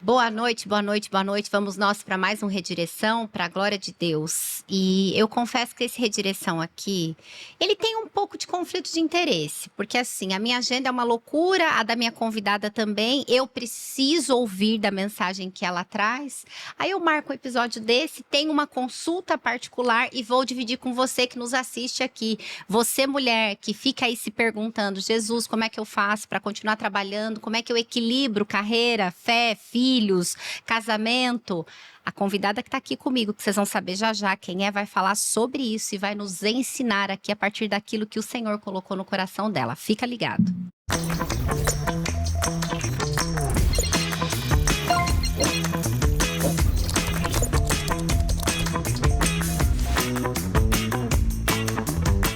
Boa noite, boa noite, boa noite. Vamos nós para mais um Redireção, para a glória de Deus. E eu confesso que esse Redireção aqui, ele tem um pouco de conflito de interesse, porque assim, a minha agenda é uma loucura, a da minha convidada também. Eu preciso ouvir da mensagem que ela traz. Aí eu marco um episódio desse, tenho uma consulta particular e vou dividir com você que nos assiste aqui. Você, mulher, que fica aí se perguntando, Jesus, como é que eu faço para continuar trabalhando? Como é que eu equilibro carreira, fé, filhos, casamento? A convidada que está aqui comigo, que vocês vão saber já já quem é, vai falar sobre isso e vai nos ensinar aqui a partir daquilo que o Senhor colocou no coração dela. Fica ligado.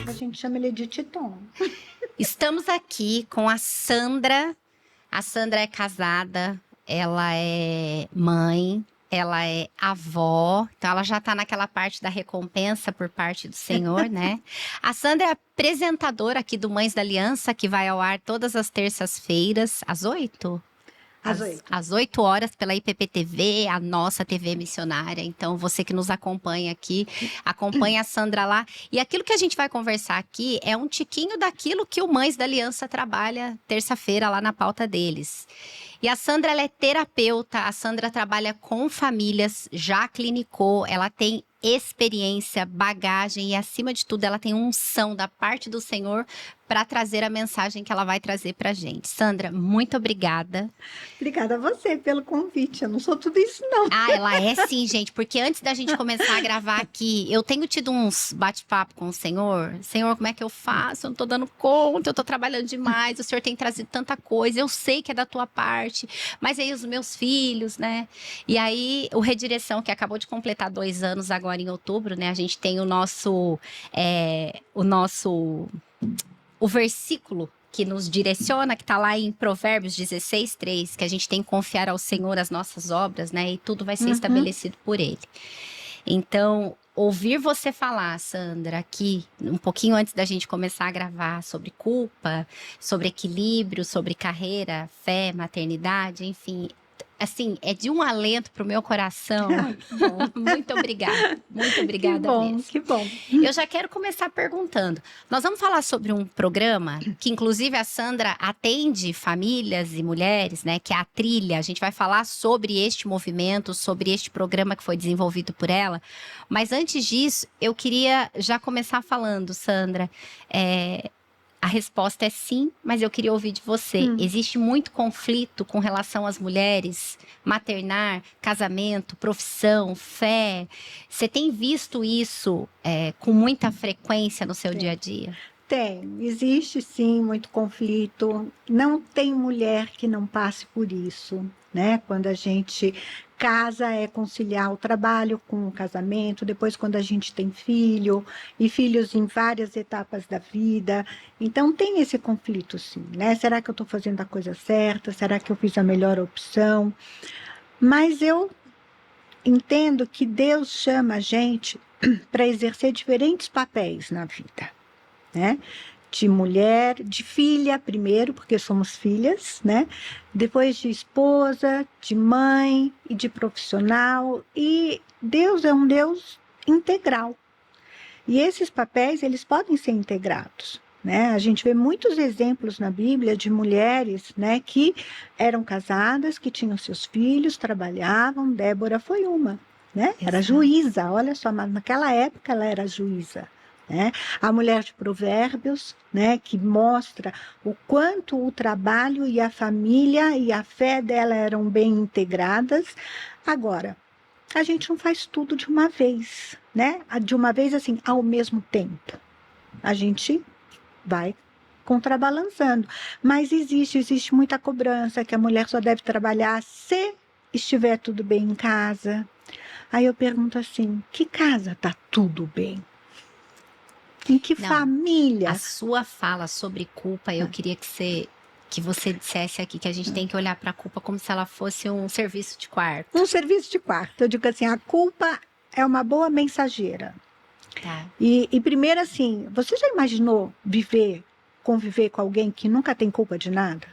A gente chama ele de Titon. Estamos aqui com a Sandra. A Sandra é casada, ela é mãe, ela é avó, então ela já está naquela parte da recompensa por parte do Senhor, né? A Sandra é apresentadora aqui do Mães da Aliança, que vai ao ar todas as terças-feiras, às 8? Às 8 horas pela IPP-TV, a nossa TV missionária. Então, você que nos acompanha aqui, acompanha a Sandra lá. E aquilo que a gente vai conversar aqui é um tiquinho daquilo que o Mães da Aliança trabalha terça-feira lá na pauta deles. E a Sandra, ela é terapeuta, a Sandra trabalha com famílias, já clinicou, ela tem experiência, bagagem e, acima de tudo, ela tem unção da parte do Senhor para trazer a mensagem que ela vai trazer para a gente. Sandra, muito obrigada. Obrigada a você pelo convite. Eu não sou tudo isso, não. Ah, ela é sim, gente, porque antes da gente começar a gravar aqui, eu tenho tido uns bate-papo com o Senhor. Senhor, como é que eu faço? Eu não tô dando conta, eu tô trabalhando demais, o Senhor tem trazido tanta coisa, eu sei que é da tua parte, mas aí os meus filhos, né? E aí, o Redireção, que acabou de completar 2 anos agora em outubro, né? A gente tem o versículo que nos direciona, que está lá em Provérbios 16:3, que a gente tem que confiar ao Senhor as nossas obras, né? E tudo vai ser estabelecido por Ele. Então, ouvir você falar, Sandra, aqui, um pouquinho antes da gente começar a gravar, sobre culpa, sobre equilíbrio, sobre carreira, fé, maternidade, enfim, assim, é de um alento para o meu coração. Muito obrigada mesmo. Que bom. Eu já quero começar perguntando. Nós vamos falar sobre um programa que, inclusive, a Sandra atende famílias e mulheres, né? Que é a Trilha. A gente vai falar sobre este movimento, sobre este programa que foi desenvolvido por ela. Mas antes disso, eu queria já começar falando, Sandra. A resposta é sim, mas eu queria ouvir de você. Existe muito conflito com relação às mulheres, maternar, casamento, profissão, fé. Você tem visto isso com muita frequência no seu dia a dia? Existe sim muito conflito. Não tem mulher que não passe por isso, né? Quando a gente casa, é conciliar o trabalho com o casamento, depois quando a gente tem filho, e filhos em várias etapas da vida. Então tem esse conflito sim, né? Será que eu estou fazendo a coisa certa? Será que eu fiz a melhor opção? Mas eu entendo que Deus chama a gente para exercer diferentes papéis na vida, né? De mulher, de filha primeiro, porque somos filhas, né? Depois de esposa, de mãe e de profissional. E Deus é um Deus integral. E esses papéis, eles podem ser integrados, né? A gente vê muitos exemplos na Bíblia de mulheres, né, que eram casadas, que tinham seus filhos, trabalhavam. Débora foi uma, né? Era juíza, olha só, mas naquela época ela era juíza. Né? A mulher de Provérbios, né, que mostra o quanto o trabalho e a família e a fé dela eram bem integradas. Agora, a gente não faz tudo de uma vez, né? De uma vez assim, ao mesmo tempo. A gente vai contrabalançando. Mas existe muita cobrança, que a mulher só deve trabalhar se estiver tudo bem em casa. Aí eu pergunto assim, que casa tá tudo bem? Em que família? A sua fala sobre culpa, eu queria que você dissesse aqui que a gente tem que olhar para a culpa como se ela fosse um serviço de quarto. Um serviço de quarto. Eu digo assim, a culpa é uma boa mensageira. Tá. E primeiro assim, você já imaginou conviver com alguém que nunca tem culpa de nada?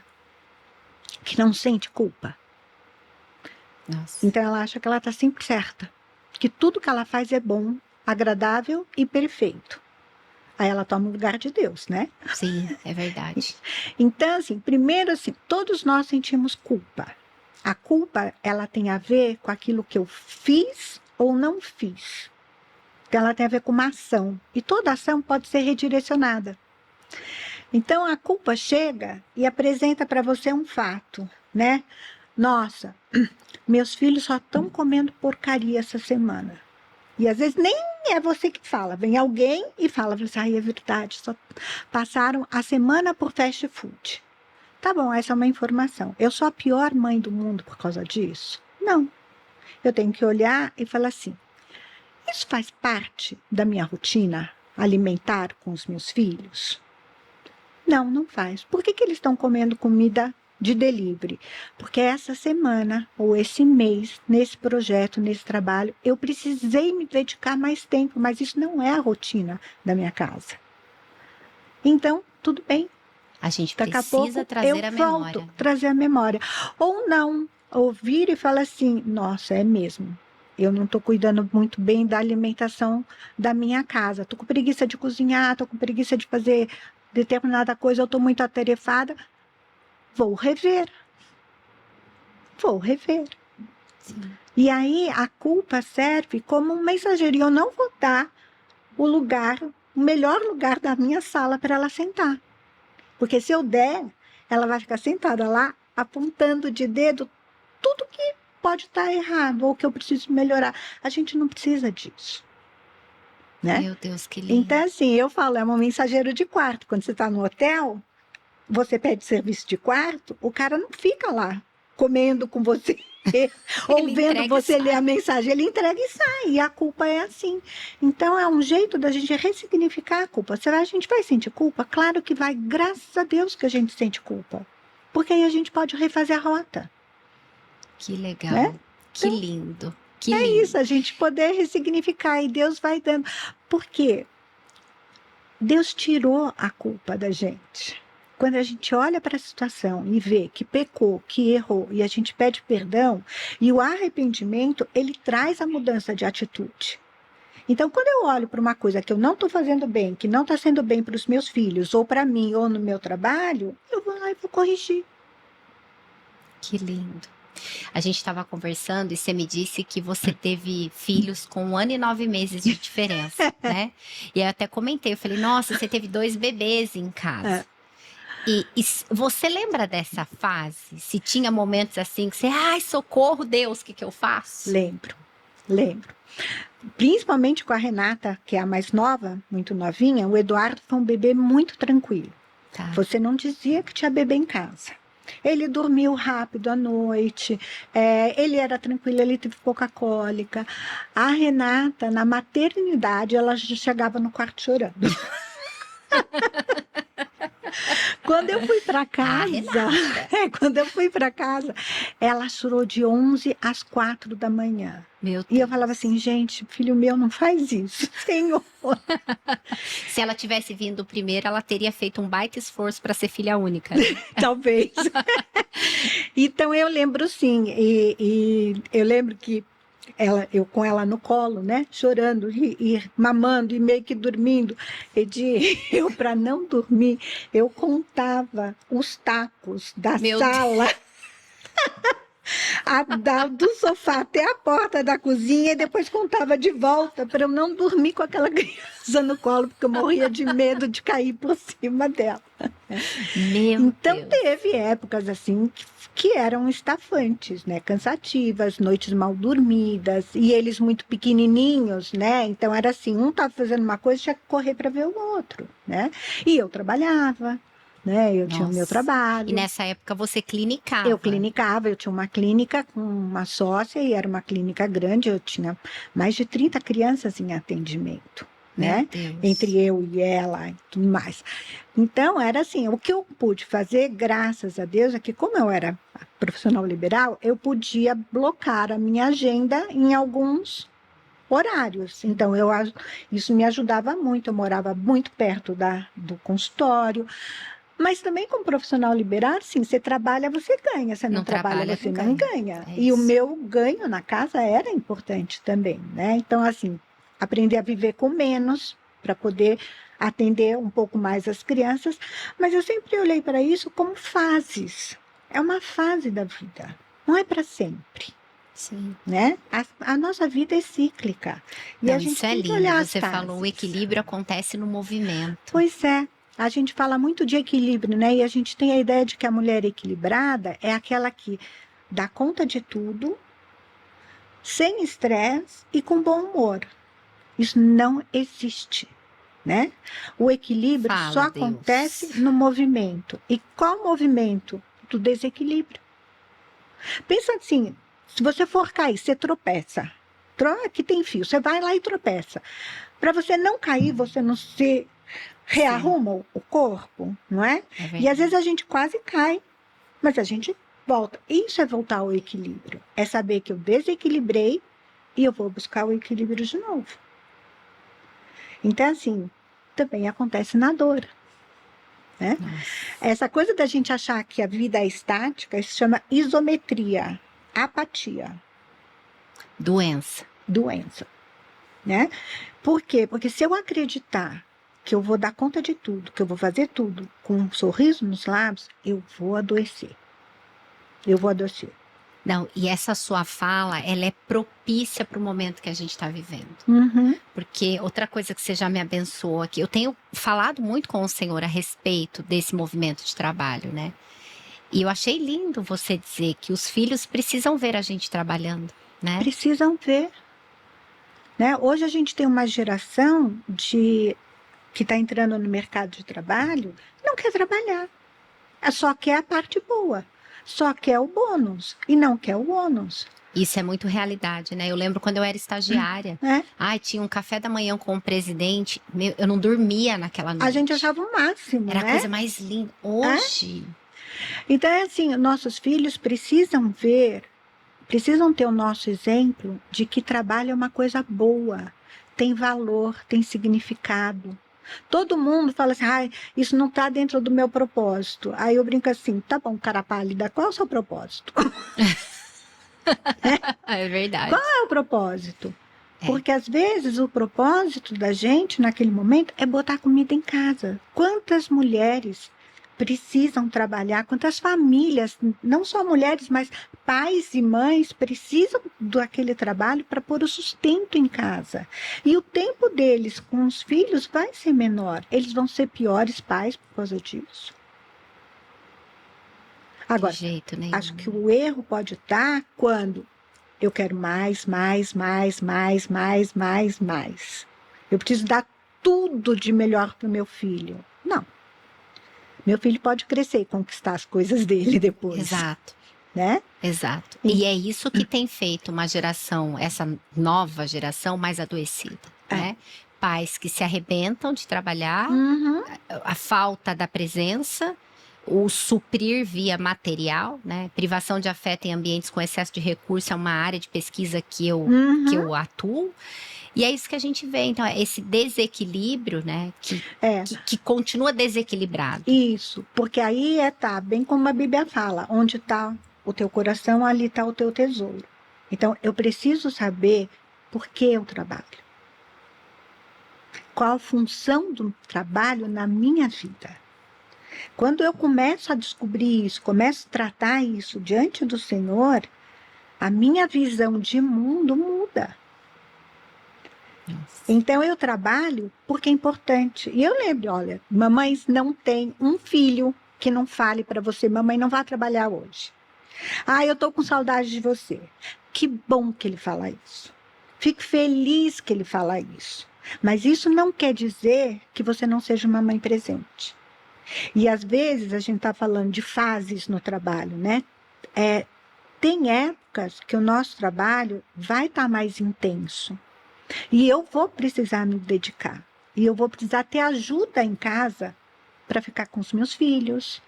Que não sente culpa? Nossa. Então ela acha que ela está sempre certa, que tudo que ela faz é bom, agradável e perfeito. Aí ela toma o lugar de Deus, né? Sim, é verdade. Então, assim, primeiro, assim, todos nós sentimos culpa. A culpa, ela tem a ver com aquilo que eu fiz ou não fiz. Então, ela tem a ver com uma ação. E toda ação pode ser redirecionada. Então, a culpa chega e apresenta para você um fato, né? Nossa, meus filhos só estão comendo porcaria essa semana. E às vezes nem é você que fala, vem alguém e fala assim, ai, é verdade, só passaram a semana por fast food. Tá bom, essa é uma informação. Eu sou a pior mãe do mundo por causa disso? Não. Eu tenho que olhar e falar assim, isso faz parte da minha rotina alimentar com os meus filhos? Não, não faz. Por que eles estão comendo comida de delivery? Porque essa semana ou esse mês, nesse projeto, nesse trabalho, eu precisei me dedicar mais tempo, mas isso não é a rotina da minha casa. Então, tudo bem. A gente Daqui a precisa pouco trazer eu a volto, memória. trazer a memória. Ou não, ouvir e falar assim, nossa, é mesmo. Eu não estou cuidando muito bem da alimentação da minha casa. Estou com preguiça de cozinhar, estou com preguiça de fazer determinada coisa, eu estou muito atarefada. Vou rever. Vou rever. Sim. E aí a culpa serve como um mensageiro. E eu não vou dar o lugar, o melhor lugar da minha sala para ela sentar. Porque se eu der, ela vai ficar sentada lá, apontando de dedo tudo que pode estar errado ou que eu preciso melhorar. A gente não precisa disso, né? Meu Deus, que lindo. Então, assim, eu falo, é um mensageiro de quarto. Quando você está no hotel, você pede serviço de quarto, o cara não fica lá comendo com você, ou Ele vendo entrega e você ler a sai. mensagem, ele entrega e sai, e a culpa é assim. Então é um jeito da gente ressignificar a culpa. Será que a gente vai sentir culpa? Claro que vai, graças a Deus que a gente sente culpa, porque aí a gente pode refazer a rota, Que legal. né? Que Então, lindo. Que é lindo. isso, a gente poder ressignificar, e Deus vai dando. Por quê? Deus tirou a culpa da gente. Quando a gente olha para a situação e vê que pecou, que errou, e a gente pede perdão, e o arrependimento, ele traz a mudança de atitude. Então, quando eu olho para uma coisa que eu não estou fazendo bem, que não está sendo bem para os meus filhos, ou para mim, ou no meu trabalho, eu vou lá e vou corrigir. Que lindo. A gente estava conversando e você me disse que você teve filhos com 1 ano e 9 meses de diferença, né? E eu até comentei, eu falei, nossa, você teve 2 bebês em casa. E você lembra dessa fase? Se tinha momentos assim que você, ai, socorro, Deus, o que eu faço? Lembro, lembro. Principalmente com a Renata, que é a mais nova, muito novinha, o Eduardo foi um bebê muito tranquilo. Tá. Você não dizia que tinha bebê em casa. Ele dormiu rápido à noite, ele era tranquilo, ele teve pouca cólica. A Renata, na maternidade, ela já chegava no quarto chorando. Quando eu fui para casa, quando eu fui para casa, ela chorou de 11 às 4 da manhã. Meu Deus. E eu falava assim, gente, filho meu, não faz isso, Senhor. Se ela tivesse vindo primeiro, ela teria feito um baita esforço para ser filha única. Né? Talvez. Então eu lembro sim, e eu lembro que eu com ela no colo, né, chorando e mamando e meio que dormindo, eu para não dormir, eu contava os tacos da Meu sala. Do sofá até a porta da cozinha e depois contava de volta para eu não dormir com aquela criança no colo, porque eu morria de medo de cair por cima dela. Meu Então Deus. teve épocas assim que eram estafantes, né? Cansativas, noites mal dormidas, e eles muito pequenininhos, né? Então era assim, um estava fazendo uma coisa, tinha que correr para ver o outro, né? E eu trabalhava, né? Eu tinha o meu Nossa. trabalho. E nessa época você clinicava. Eu clinicava, eu tinha uma clínica com uma sócia e era uma clínica grande, eu tinha mais de 30 crianças em atendimento, Meu né? Deus. Entre eu e ela e tudo mais. Então, era assim, o que eu pude fazer, graças a Deus, é que como eu era profissional liberal, eu podia blocar a minha agenda em alguns horários. Então, isso me ajudava muito, eu morava muito perto do consultório. Mas também como profissional liberal, sim, você trabalha, você ganha. Você não Não trabalha, trabalha, você não não ganha. ganha. É E o isso. meu ganho na casa era importante também, né? Então, assim, aprender a viver com menos para poder atender um pouco mais as crianças. Mas eu sempre olhei para isso como fases. É uma fase da vida. Não é para sempre, Sim. né? A nossa vida é cíclica. E a Não, gente isso é tem que lindo. olhar as Você falou, o fases. equilíbrio acontece no movimento. Pois é, a gente fala muito de equilíbrio, né? E a gente tem a ideia de que a mulher equilibrada é aquela que dá conta de tudo, sem estresse e com bom humor. Isso não existe, né? O equilíbrio só Fala, acontece Deus. no movimento. E qual movimento? Do desequilíbrio. Pensa assim, se você for cair, você tropeça. Aqui tem fio, você vai lá e tropeça. Para você não cair, você não se Sim, rearruma o corpo, não é? é E às vezes verdade. a gente quase cai, mas a gente volta. Isso é voltar ao equilíbrio. É saber que eu desequilibrei e eu vou buscar o equilíbrio de novo. Então, assim, também acontece na dor, né? Nossa. Essa coisa da gente achar que a vida é estática, isso se chama isometria, apatia, Doença. doença, né? Por quê? Porque se eu acreditar que eu vou dar conta de tudo, que eu vou fazer tudo com um sorriso nos lábios, eu vou adoecer. Eu vou adoecer. Não, e essa sua fala, ela é propícia para o momento que a gente está vivendo. Uhum. Porque outra coisa que você já me abençoou aqui, eu tenho falado muito com o Senhor a respeito desse movimento de trabalho, né? E eu achei lindo você dizer que os filhos precisam ver a gente trabalhando, né? Precisam ver. Né? Hoje a gente tem uma geração que está entrando no mercado de trabalho, não quer trabalhar. Só quer a parte boa. Só quer o bônus. E não quer o ônus. Isso é muito realidade, né? Eu lembro quando eu era estagiária. Né? Ai, tinha um café da manhã com o presidente. Eu não dormia naquela A gente noite. achava o máximo, Era a né? coisa mais linda. Hoje, Então, é assim, nossos filhos precisam ver, precisam ter o nosso exemplo de que trabalho é uma coisa boa, tem valor, tem significado. Todo mundo fala assim, ah, isso não está dentro do meu propósito. Aí eu brinco assim, tá bom, cara pálida, qual é o seu propósito? é verdade. Qual é o propósito? É. Porque às vezes o propósito da gente naquele momento é botar comida em casa. Quantas mulheres precisam trabalhar, quantas famílias, não só mulheres, mas pais e mães precisam daquele trabalho para pôr o sustento em casa. E o tempo deles com os filhos vai ser menor. Eles vão ser piores pais por causa disso. Agora, De jeito nenhum. acho que o erro pode estar quando eu quero mais, mais, mais, mais, mais, mais, mais. Eu preciso dar tudo de melhor para o meu filho. Não. Meu filho pode crescer e conquistar as coisas dele depois. Exato. Né? Exato. E- E é isso que tem feito uma geração, essa nova geração mais adoecida, né? Pais que se arrebentam de trabalhar, Uhum. a falta da presença, o suprir via material, né? Privação de afeto em ambientes com excesso de recurso é uma área de pesquisa que Uhum. eu atuo. E é isso que a gente vê. Então, é esse desequilíbrio, né? Que continua desequilibrado. Isso, porque aí tá, bem como a Bíblia fala, onde está o teu coração, ali está o teu tesouro. Então, eu preciso saber por que eu trabalho. Qual a função do trabalho na minha vida. Quando eu começo a descobrir isso, começo a tratar isso diante do Senhor, a minha visão de mundo muda. Nossa. Então eu trabalho porque é importante. E eu lembro, olha, mamães não tem um filho que não fale para você, mamãe não vai trabalhar hoje. Ah, eu tô com saudade de você. Que bom que ele fala isso. Fico feliz que ele fala isso. Mas isso não quer dizer que você não seja uma mãe presente. E às vezes a gente está falando de fases no trabalho, né? Tem épocas que o nosso trabalho vai estar mais intenso. E eu vou precisar me dedicar. E eu vou precisar ter ajuda em casa para ficar com os meus filhos.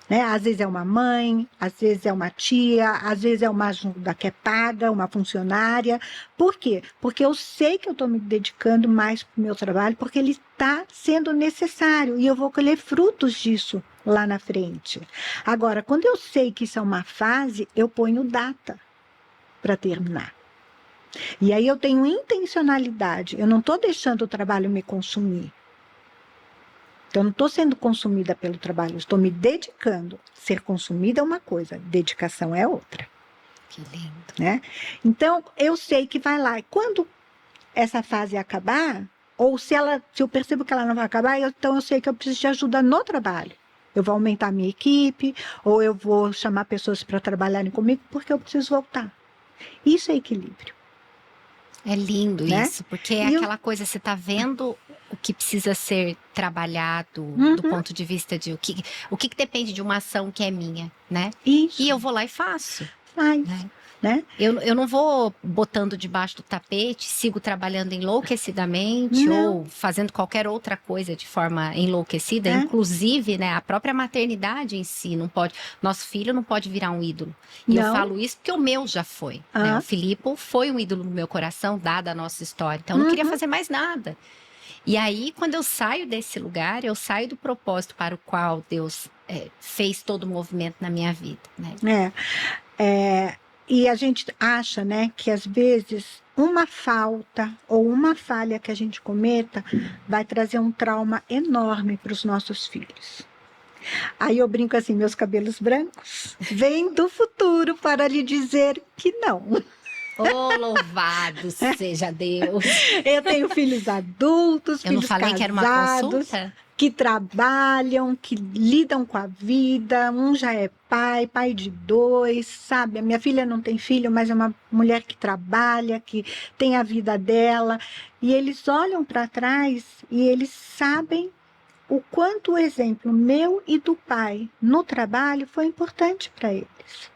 Né? Às vezes é uma mãe, às vezes é uma tia, às vezes é uma ajuda que é paga, uma funcionária. Por quê? Porque eu sei que eu estou me dedicando mais para o meu trabalho, porque ele está sendo necessário e eu vou colher frutos disso lá na frente. Agora, quando eu sei que isso é uma fase, eu ponho data para terminar. E aí eu tenho intencionalidade, eu não estou deixando o trabalho me consumir. Então, eu não estou sendo consumida pelo trabalho, eu estou me dedicando. Ser consumida é uma coisa, dedicação é outra. Que lindo. Né? Então, eu sei que vai lá. E quando essa fase acabar, ou se eu percebo que ela não vai acabar, então eu sei que eu preciso de ajuda no trabalho. Eu vou aumentar a minha equipe, ou eu vou chamar pessoas para trabalharem comigo, porque eu preciso voltar. Isso é equilíbrio. É lindo, né? isso, porque é E aquela coisa, você está vendo o que precisa ser trabalhado do ponto de vista de o que depende de uma ação que é minha, né? Isso. E eu vou lá e faço. Faz, né? Eu não vou botando debaixo do tapete, sigo trabalhando enlouquecidamente Não. ou fazendo qualquer outra coisa de forma enlouquecida. Inclusive, né, a própria maternidade em si não pode. Nosso filho não pode virar um ídolo. E eu falo isso porque o meu já foi. Né? O Filipe foi um ídolo no meu coração, dada a nossa história. Então, eu não queria fazer mais nada. E aí, quando eu saio desse lugar, eu saio do propósito para o qual Deus fez todo o movimento na minha vida. Né? E a gente acha, né, que às vezes uma falta ou uma falha que a gente cometa vai trazer um trauma enorme para os nossos filhos. Aí eu brinco assim, meus cabelos brancos vêm do futuro para lhe dizer que não. Oh, louvado seja Deus! Eu tenho filhos adultos, eu filhos não falei casados, que era uma consulta? que trabalham, que lidam com a vida. Um já é pai de 2, sabe? A minha filha não tem filho, mas é uma mulher que trabalha, que tem a vida dela. E eles olham para trás e eles sabem o quanto o exemplo meu e do pai no trabalho foi importante para eles.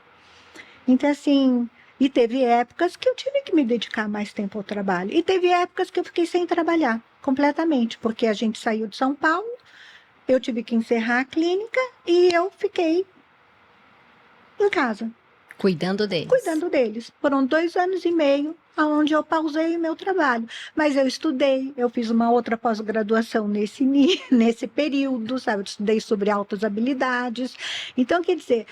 Então, assim, e teve épocas que eu tive que me dedicar mais tempo ao trabalho. E teve épocas que eu fiquei sem trabalhar completamente, porque a gente saiu de São Paulo, eu tive que encerrar a clínica e eu fiquei em casa. Cuidando deles. Cuidando deles. Foram 2 anos e meio onde eu pausei o meu trabalho. Mas eu estudei, eu fiz uma outra pós-graduação nesse período, sabe? Eu estudei sobre altas habilidades. Então, quer dizer,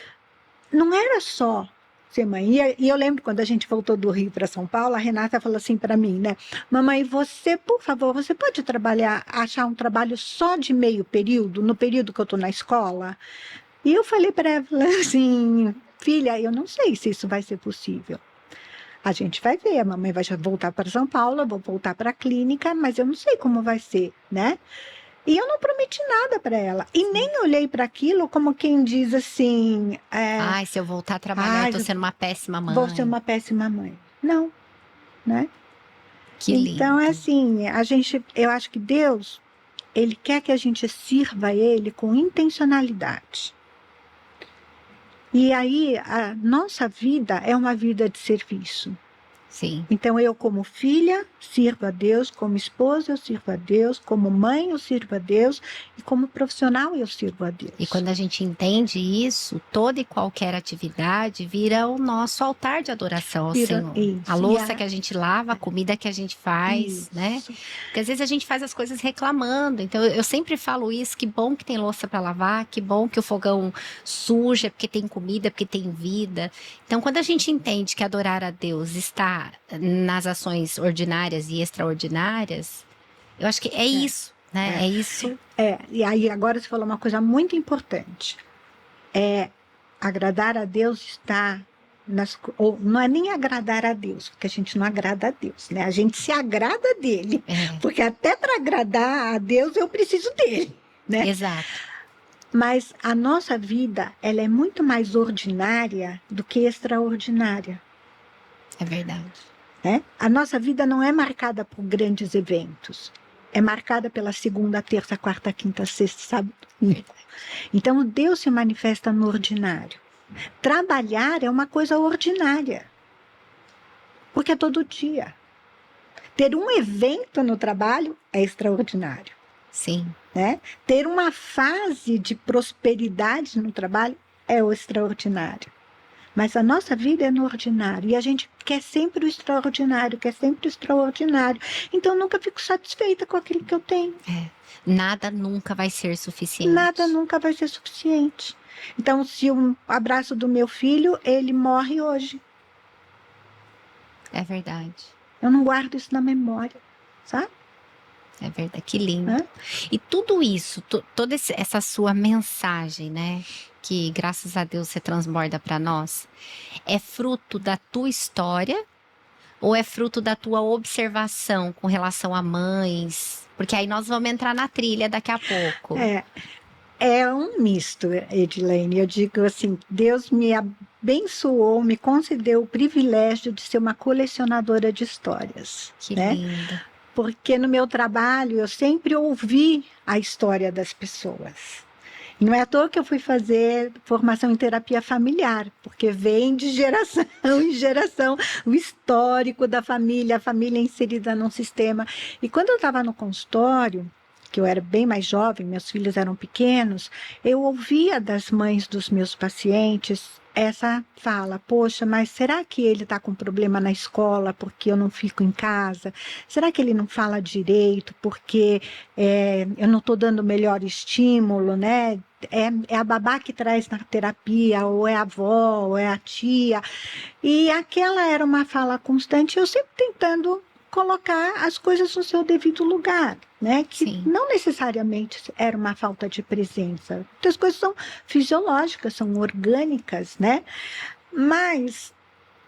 não era só ser mãe. E eu lembro quando a gente voltou do Rio para São Paulo, a Renata falou assim para mim, né? Mamãe, você, por favor, você pode achar um trabalho só de meio período, no período que eu estou na escola? E eu falei para ela assim, filha, eu não sei se isso vai ser possível. A gente vai ver, a mamãe vai voltar para São Paulo, eu vou voltar para a clínica, mas eu não sei como vai ser, né? E eu não prometi nada para ela. E nem olhei para aquilo como quem diz assim... Ai, se eu voltar a trabalhar, eu tô sendo uma péssima mãe. Vou ser uma péssima mãe. Não, né? Que lindo. Então, é assim, eu acho que Deus, Ele quer que a gente sirva a Ele com intencionalidade. E aí, a nossa vida é uma vida de serviço. Sim. Então, eu como filha, sirvo a Deus, como esposa, eu sirvo a Deus, como mãe, eu sirvo a Deus, e como profissional, eu sirvo a Deus. E quando a gente entende isso, toda e qualquer atividade vira o nosso altar de adoração ao Senhor. Isso. A louça que a gente lava, a comida que a gente faz, Isso. né? Porque às vezes a gente faz as coisas reclamando. Então, eu sempre falo isso, que bom que tem louça para lavar, que bom que o fogão suja, porque tem comida, porque tem vida. Então, quando a gente entende que adorar a Deus está nas ações ordinárias e extraordinárias, eu acho que é isso, né? É isso. E aí agora você falou uma coisa muito importante. Agradar a Deus está ou não é nem agradar a Deus, porque a gente não agrada a Deus, né? A gente se agrada dele, porque até para agradar a Deus eu preciso dele, né? Exato. Mas a nossa vida, ela é muito mais ordinária do que extraordinária. É verdade. A nossa vida não é marcada por grandes eventos. É marcada pela segunda, terça, quarta, quinta, sexta, sábado. Então, Deus se manifesta no ordinário. Trabalhar é uma coisa ordinária. Porque é todo dia. Ter um evento no trabalho é extraordinário. Sim. Né? Ter uma fase de prosperidade no trabalho é o extraordinário. Mas a nossa vida é no ordinário e a gente quer sempre o extraordinário, quer sempre o extraordinário. Então, eu nunca fico satisfeita com aquilo que eu tenho. Nada nunca vai ser suficiente. Nada nunca vai ser suficiente. Então, se um abraço do meu filho, ele morre hoje. É verdade. Eu não guardo isso na memória, sabe? É verdade, que lindo. Hã? E tudo isso, toda essa sua mensagem, né? Que graças a Deus você transborda para nós, é fruto da tua história ou é fruto da tua observação com relação a mães? Porque aí nós vamos entrar na trilha daqui a pouco. É um misto, Edilene. Eu digo assim, Deus me abençoou, me concedeu o privilégio de ser uma colecionadora de histórias. Que né? lindo. Porque no meu trabalho eu sempre ouvi a história das pessoas. E não é à toa que eu fui fazer formação em terapia familiar, porque vem de geração em geração o histórico da família, a família inserida num sistema. E quando eu estava no consultório, que eu era bem mais jovem, meus filhos eram pequenos, eu ouvia das mães dos meus pacientes essa fala: poxa, mas será que ele está com problema na escola porque eu não fico em casa? Será que ele não fala direito porque eu não estou dando o melhor estímulo, né? É a babá que traz na terapia, ou é a avó, ou é a tia. E aquela era uma fala constante, eu sempre tentando colocar as coisas no seu devido lugar, né? Que Sim. não necessariamente era uma falta de presença. As coisas são fisiológicas, são orgânicas, né? Mas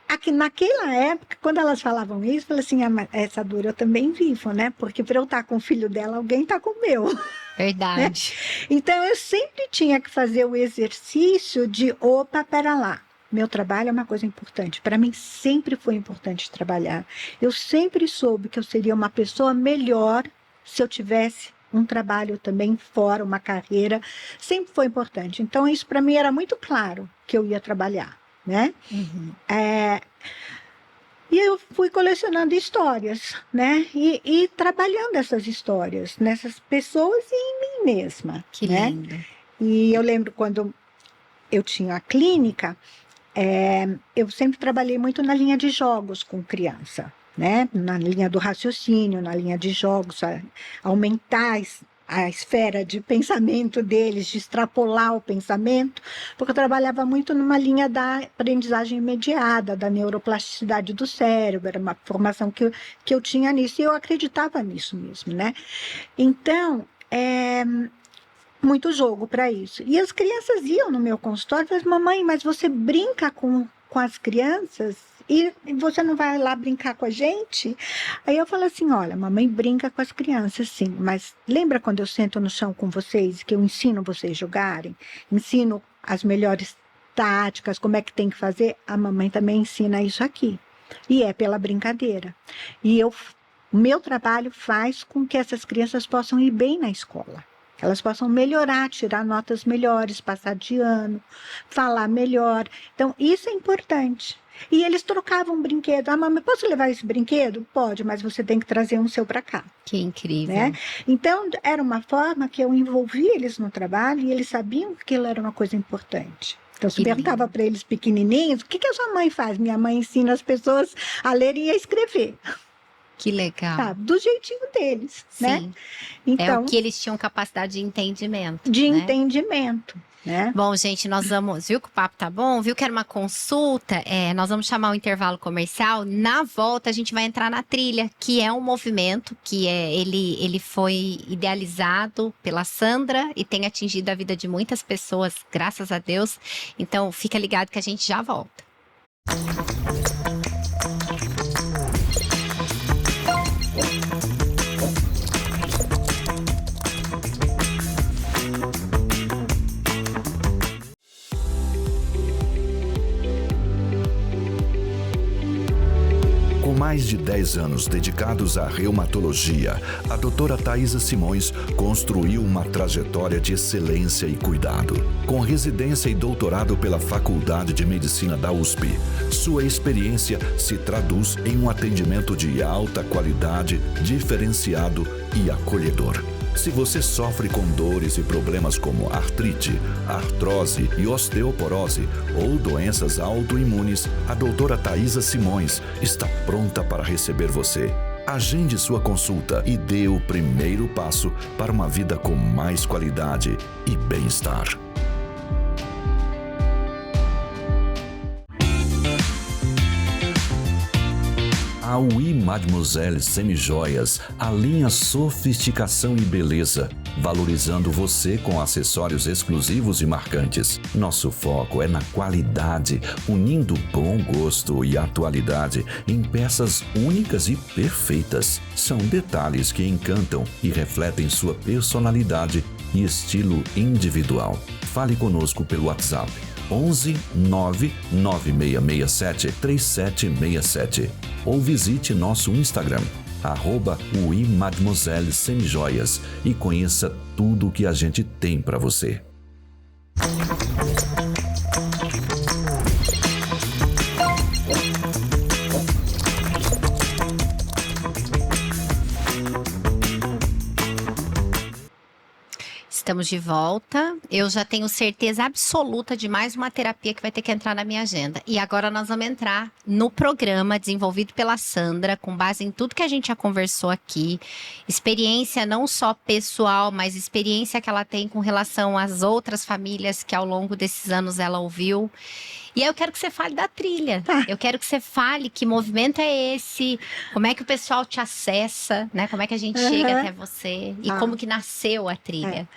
aqui naquela época, quando elas falavam isso, eu falei assim: mas essa dor eu também vivo, né? Porque para eu estar com o filho dela, alguém está com o meu. Verdade. Então eu sempre tinha que fazer o exercício de: opa, pera lá. Meu trabalho é uma coisa importante. Para mim sempre foi importante trabalhar. Eu sempre soube que eu seria uma pessoa melhor se eu tivesse um trabalho também fora, uma carreira. Sempre foi importante. Então isso para mim era muito claro que eu ia trabalhar, né? Uhum. E eu fui colecionando histórias, né? E trabalhando essas histórias nessas pessoas e em mim mesma. Que né? lindo. E eu lembro quando eu tinha a clínica, eu sempre trabalhei muito na linha de jogos com criança, né? Na linha do raciocínio, na linha de jogos, aumentar a esfera de pensamento deles, de extrapolar o pensamento, porque eu trabalhava muito numa linha da aprendizagem imediata, da neuroplasticidade do cérebro, era uma formação que eu tinha nisso, e eu acreditava nisso mesmo, né? Então, muito jogo para isso. E as crianças iam no meu consultório e falavam: mamãe, mas você brinca com as crianças e você não vai lá brincar com a gente? Aí eu falo assim: olha, mamãe brinca com as crianças, sim, mas lembra quando eu sento no chão com vocês, que eu ensino vocês a jogarem? Ensino as melhores táticas, como é que tem que fazer? A mamãe também ensina isso aqui. E é pela brincadeira. E o meu trabalho faz com que essas crianças possam ir bem na escola. Elas possam melhorar, tirar notas melhores, passar de ano, falar melhor. Então, isso é importante. E eles trocavam brinquedo. Ah, mamãe, posso levar esse brinquedo? Pode, mas você tem que trazer um seu para cá. Que incrível. Né? Então, era uma forma que eu envolvia eles no trabalho e eles sabiam que aquilo era uma coisa importante. Então, se perguntava para eles pequenininhos: o que a sua mãe faz? Minha mãe ensina as pessoas a ler e a escrever. Que legal. Sabe? Do jeitinho deles, Sim. né? Então, é o que eles tinham capacidade de entendimento. De né? entendimento, né? Bom, gente, nós vamos... Viu que o papo tá bom? Viu que era uma consulta? Nós vamos chamar o intervalo comercial. Na volta, a gente vai entrar na trilha, que é um movimento que ele foi idealizado pela Sandra e tem atingido a vida de muitas pessoas, graças a Deus. Então, fica ligado que a gente já volta. Com mais de 10 anos dedicados à reumatologia, a doutora Thaisa Simões construiu uma trajetória de excelência e cuidado. Com residência e doutorado pela Faculdade de Medicina da USP, sua experiência se traduz em um atendimento de alta qualidade, diferenciado e acolhedor. Se você sofre com dores e problemas como artrite, artrose e osteoporose ou doenças autoimunes, a doutora Taísa Simões está pronta para receber você. Agende sua consulta e dê o primeiro passo para uma vida com mais qualidade e bem-estar. A Oui Mademoiselle Semijoias alinha sofisticação e beleza, valorizando você com acessórios exclusivos e marcantes. Nosso foco é na qualidade, unindo bom gosto e atualidade em peças únicas e perfeitas. São detalhes que encantam e refletem sua personalidade e estilo individual. Fale conosco pelo WhatsApp 11 99667 3767 ou visite nosso Instagram @Oui Mademoiselle Semijoias e conheça tudo o que a gente tem para você. Estamos de volta. Eu já tenho certeza absoluta de mais uma terapia que vai ter que entrar na minha agenda. E agora nós vamos entrar no programa desenvolvido pela Sandra, com base em tudo que a gente já conversou aqui. Experiência não só pessoal, mas experiência que ela tem com relação às outras famílias que ao longo desses anos ela ouviu. E aí eu quero que você fale da trilha. Eu quero que você fale que movimento é esse, como é que o pessoal te acessa, né? Como é que a gente chega até você e como que nasceu a trilha.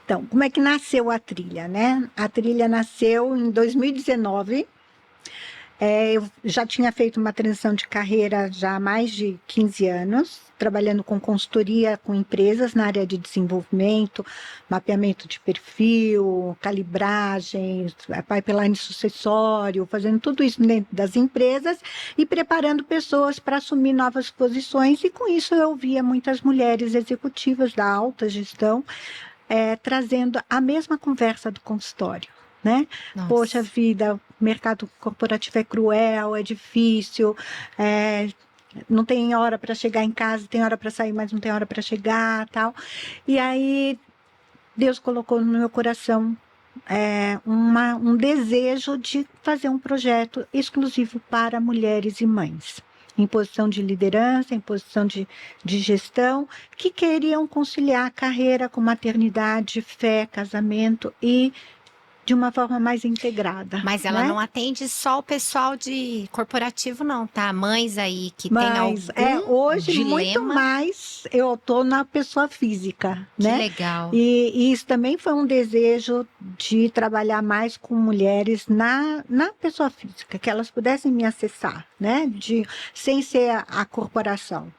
Então, como é que nasceu a trilha, né? A trilha nasceu em 2019. Eu já tinha feito uma transição de carreira já há mais de 15 anos, trabalhando com consultoria com empresas na área de desenvolvimento, mapeamento de perfil, calibragem, pipeline sucessório, fazendo tudo isso dentro das empresas e preparando pessoas para assumir novas posições. E com isso eu via muitas mulheres executivas da alta gestão trazendo a mesma conversa do consultório. Né? Poxa vida, o mercado corporativo é cruel, é difícil, não tem hora para chegar em casa, tem hora para sair, mas não tem hora para chegar, tal. E aí Deus colocou no meu coração um desejo de fazer um projeto exclusivo para mulheres e mães, em posição de liderança, em posição de gestão, que queriam conciliar carreira com maternidade, fé, casamento e de uma forma mais integrada. Mas ela não atende só o pessoal de corporativo, não, tá? Mães aí que tem algum hoje, dilema. Muito mais, eu tô na pessoa física, que né? Legal. E isso também foi um desejo de trabalhar mais com mulheres na pessoa física, que elas pudessem me acessar, né? Sem ser a corporação.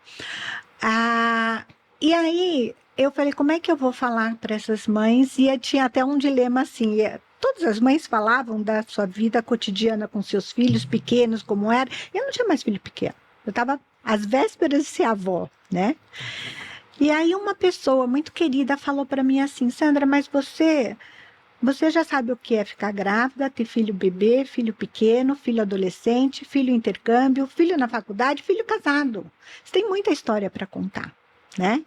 E aí, eu falei, como é que eu vou falar para essas mães? E tinha até um dilema assim, todas as mães falavam da sua vida cotidiana com seus filhos pequenos, como era. Eu não tinha mais filho pequeno. Eu estava às vésperas de ser avó, né? E aí uma pessoa muito querida falou para mim assim, Sandra, mas você já sabe o que é ficar grávida, ter filho bebê, filho pequeno, filho adolescente, filho intercâmbio, filho na faculdade, filho casado. Você tem muita história para contar, né?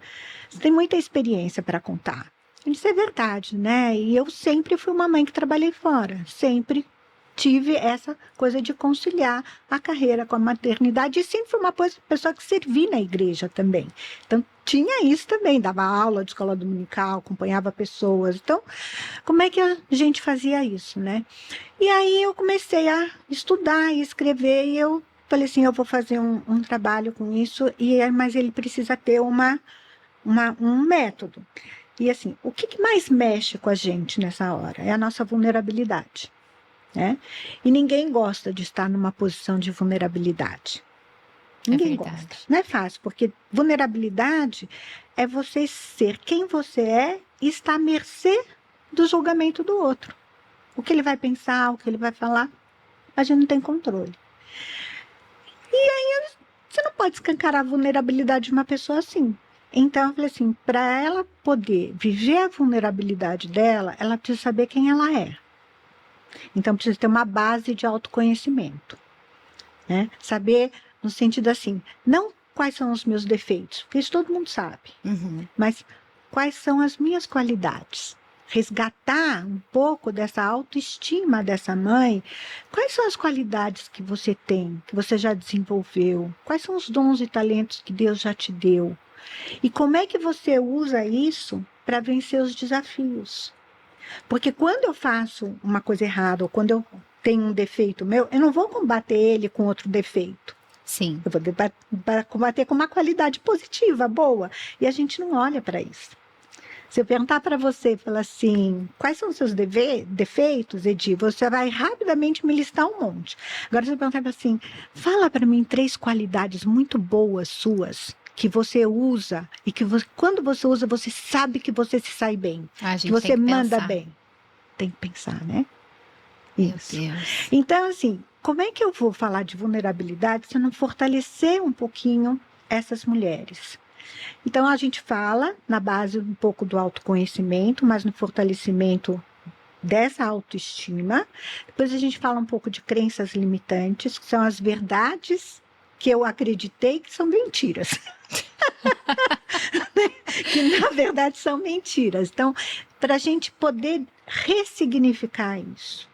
Você tem muita experiência para contar. Isso é verdade, né? E eu sempre fui uma mãe que trabalhei fora. Sempre tive essa coisa de conciliar a carreira com a maternidade. E sempre fui uma pessoa que servi na igreja também. Então, tinha isso também. Dava aula de escola dominical, acompanhava pessoas. Então, como é que a gente fazia isso, né? E aí eu comecei a estudar e escrever. E eu falei assim, eu vou fazer um trabalho com isso. Mas ele precisa ter um método. E assim, o que mais mexe com a gente nessa hora? É a nossa vulnerabilidade, né? E ninguém gosta de estar numa posição de vulnerabilidade. Ninguém gosta. Não é fácil, porque vulnerabilidade é você ser quem você é e estar à mercê do julgamento do outro. O que ele vai pensar, o que ele vai falar, a gente não tem controle. E aí, você não pode escancarar a vulnerabilidade de uma pessoa assim. Então, eu falei assim, para ela poder viver a vulnerabilidade dela, ela precisa saber quem ela é. Então, precisa ter uma base de autoconhecimento, né? Saber no sentido assim, não quais são os meus defeitos, porque isso todo mundo sabe, mas quais são as minhas qualidades. Resgatar um pouco dessa autoestima dessa mãe. Quais são as qualidades que você tem, que você já desenvolveu? Quais são os dons e talentos que Deus já te deu? E como é que você usa isso para vencer os desafios? Porque quando eu faço uma coisa errada, ou quando eu tenho um defeito meu, eu não vou combater ele com outro defeito. Sim. Eu vou combater com uma qualidade positiva, boa. E a gente não olha para isso. Se eu perguntar para você, falar assim, quais são os seus defeitos, Edi, você vai rapidamente me listar um monte. Agora, se eu perguntar assim, fala para mim 3 qualidades muito boas suas, que você usa, e que você, quando você usa, você sabe que você se sai bem, A gente que você tem que manda pensar. bem. Tem que pensar, né? Meu Isso. Deus. Então, assim, como é que eu vou falar de vulnerabilidade se eu não fortalecer um pouquinho essas mulheres? Então, a gente fala na base um pouco do autoconhecimento, mas no fortalecimento dessa autoestima. Depois a gente fala um pouco de crenças limitantes, que são as verdades que eu acreditei que são mentiras. Que, na verdade, são mentiras. Então, para a gente poder ressignificar isso,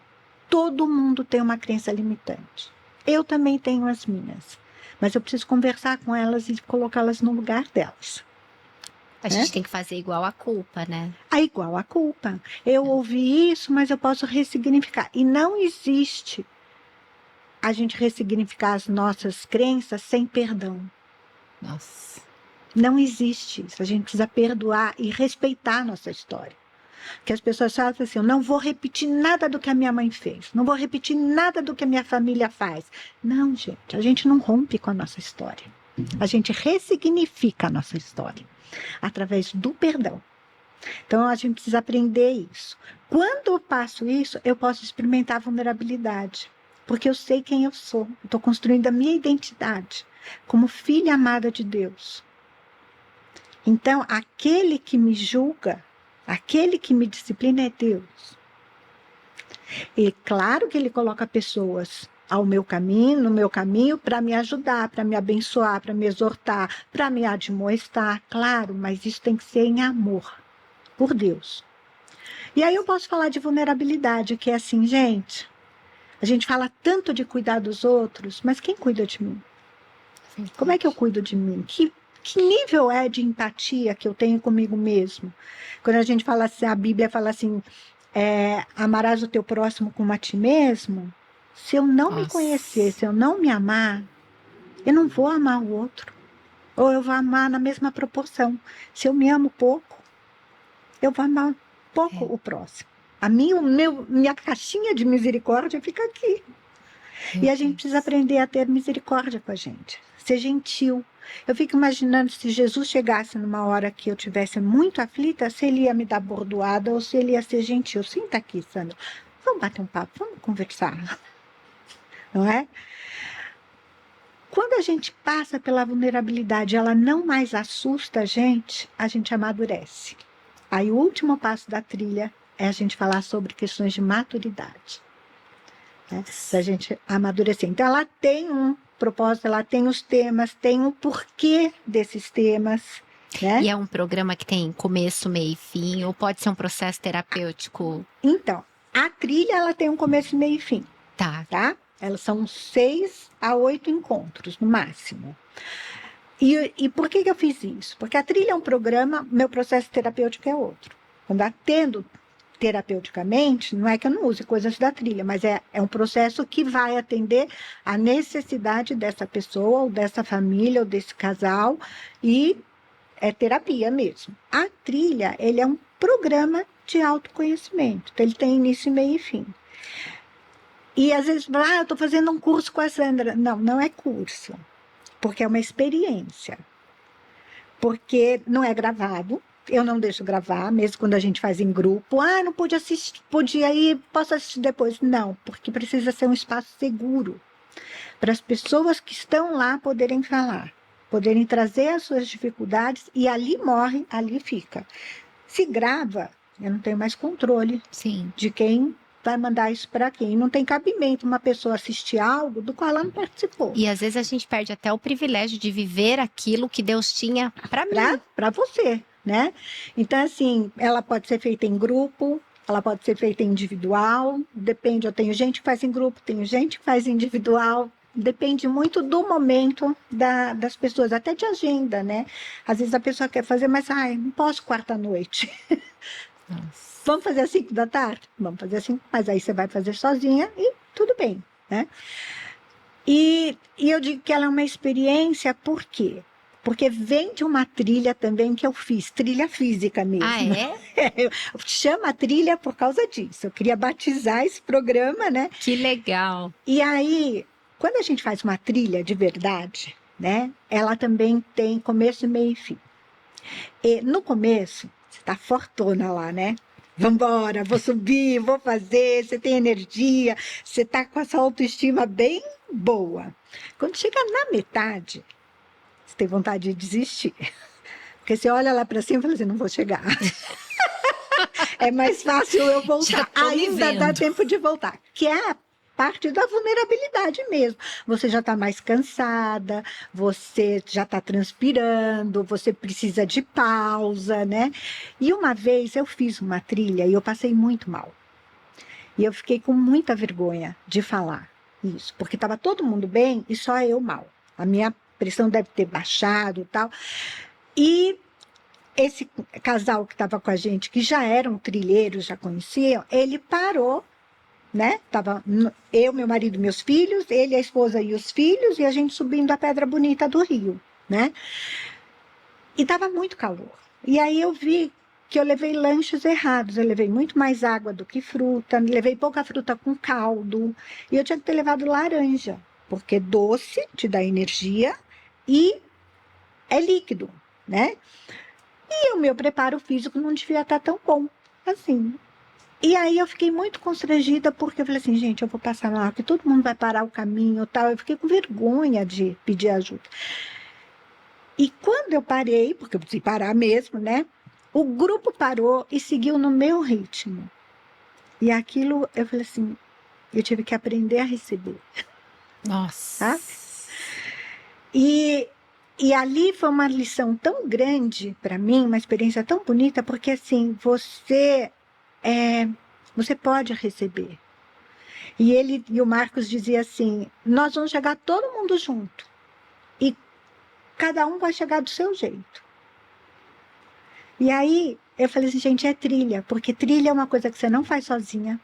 todo mundo tem uma crença limitante. Eu também tenho as minhas. Mas eu preciso conversar com elas e colocá-las no lugar delas. A gente tem que fazer igual a culpa, né? É igual a culpa. Eu ouvi isso, mas eu posso ressignificar. E não existe a gente ressignificar as nossas crenças sem perdão. Nossa. Não existe isso. A gente precisa perdoar e respeitar a nossa história. Que as pessoas falam assim, eu não vou repetir nada do que a minha mãe fez. Não vou repetir nada do que a minha família faz. Não, gente. A gente não rompe com a nossa história. A gente ressignifica a nossa história. Através do perdão. Então, a gente precisa aprender isso. Quando eu passo isso, eu posso experimentar a vulnerabilidade. Porque eu sei quem eu sou. Eu estou construindo a minha identidade como filha amada de Deus. Então, aquele que me julga, aquele que me disciplina é Deus. E claro que Ele coloca pessoas ao meu caminho, no meu caminho, para me ajudar, para me abençoar, para me exortar, para me admoestar, claro, mas isso tem que ser em amor, por Deus. E aí eu posso falar de vulnerabilidade, que é assim, gente, a gente fala tanto de cuidar dos outros, mas quem cuida de mim? Como é que eu cuido de mim? Que nível é de empatia que eu tenho comigo mesmo? Quando a gente fala assim, a Bíblia fala assim, amarás o teu próximo como a ti mesmo. Se eu não me conhecer, se eu não me amar, eu não vou amar o outro. Ou eu vou amar na mesma proporção. Se eu me amo pouco, eu vou amar pouco o próximo. Minha caixinha de misericórdia fica aqui. E a gente precisa aprender a ter misericórdia com a gente. Ser gentil. Eu fico imaginando se Jesus chegasse numa hora que eu tivesse muito aflita, se ele ia me dar bordoada ou se ele ia ser gentil. Senta aqui, Sandra. Vamos bater um papo, vamos conversar. Não é? Quando a gente passa pela vulnerabilidade, ela não mais assusta a gente amadurece. Aí o último passo da trilha é a gente falar sobre questões de maturidade. Né? Da gente amadurecer. Então ela tem um propósito, ela tem os temas, tem um porquê desses temas. Né? E é um programa que tem começo, meio e fim, ou pode ser um processo terapêutico? Então, a trilha ela tem um começo, meio e fim. Tá? Elas são 6 a 8 encontros, no máximo. E por que eu fiz isso? Porque a trilha é um programa, meu processo terapêutico é outro. Quando atendo terapeuticamente, não é que eu não use coisas da trilha, mas é um processo que vai atender a necessidade dessa pessoa, ou dessa família, ou desse casal, e é terapia mesmo. A trilha, ele é um programa de autoconhecimento, então ele tem início, meio e fim. E às vezes, eu estou fazendo um curso com a Sandra. Não, não é curso, porque é uma experiência. Porque não é gravado, eu não deixo gravar, mesmo quando a gente faz em grupo. Não pude assistir, podia ir, posso assistir depois. Não, porque precisa ser um espaço seguro, para as pessoas que estão lá poderem falar, poderem trazer as suas dificuldades, e ali morre, ali fica. Se grava, eu não tenho mais controle de quem vai mandar isso para quem. Não tem cabimento uma pessoa assistir algo do qual ela não participou. E às vezes a gente perde até o privilégio de viver aquilo que Deus tinha para mim. Para você. né? Então, assim, ela pode ser feita em grupo, ela pode ser feita individual, depende, eu tenho gente que faz em grupo, tenho gente que faz individual, depende muito do momento das pessoas, até de agenda, né? Às vezes a pessoa quer fazer, mas, ai, não posso quarta-noite. Nossa. Vamos fazer às 5 da tarde? Vamos fazer assim, mas aí você vai fazer sozinha e tudo bem, né? E eu digo que ela é uma experiência, por quê? Porque vem de uma trilha também que eu fiz, trilha física mesmo. Ah, é? Chama trilha por causa disso. Eu queria batizar esse programa, né? Que legal. E aí, quando a gente faz uma trilha de verdade, né? Ela também tem começo, meio e fim. E no começo, você tá fortona lá, né? Vambora, vou subir, vou fazer, você tem energia, você tá com essa autoestima bem boa. Quando chega na metade, você tem vontade de desistir. Porque você olha lá para cima e fala assim, não vou chegar. É mais fácil eu voltar. Ainda dá tempo de voltar. Que é a parte da vulnerabilidade mesmo. Você já está mais cansada, você já está transpirando, você precisa de pausa, né? E uma vez eu fiz uma trilha e eu passei muito mal. E eu fiquei com muita vergonha de falar isso, porque estava todo mundo bem e só eu mal. A minha pressão deve ter baixado e tal. E esse casal que estava com a gente, que já eram trilheiros, já conheciam, ele parou, né? Tava eu, meu marido, meus filhos, ele, a esposa e os filhos, e a gente subindo a Pedra Bonita do Rio, né? E estava muito calor. E aí eu vi que eu levei lanches errados. Eu levei muito mais água do que fruta, levei pouca fruta com caldo, e eu tinha que ter levado laranja, porque doce te dá energia e é líquido, né? E o meu preparo físico não devia estar tão bom assim. E aí eu fiquei muito constrangida, porque eu falei assim, gente, eu vou passar lá, que todo mundo vai parar o caminho e tal. Eu fiquei com vergonha de pedir ajuda. E quando eu parei, porque eu precisei parar mesmo, né? O grupo parou e seguiu no meu ritmo. E aquilo, eu falei assim, eu tive que aprender a receber. Nossa. Tá? E ali foi uma lição tão grande para mim, uma experiência tão bonita, porque assim, você pode receber. E o Marcos dizia assim, nós vamos chegar todo mundo junto. E cada um vai chegar do seu jeito. E aí eu falei assim, gente, é trilha, porque trilha é uma coisa que você não faz sozinha.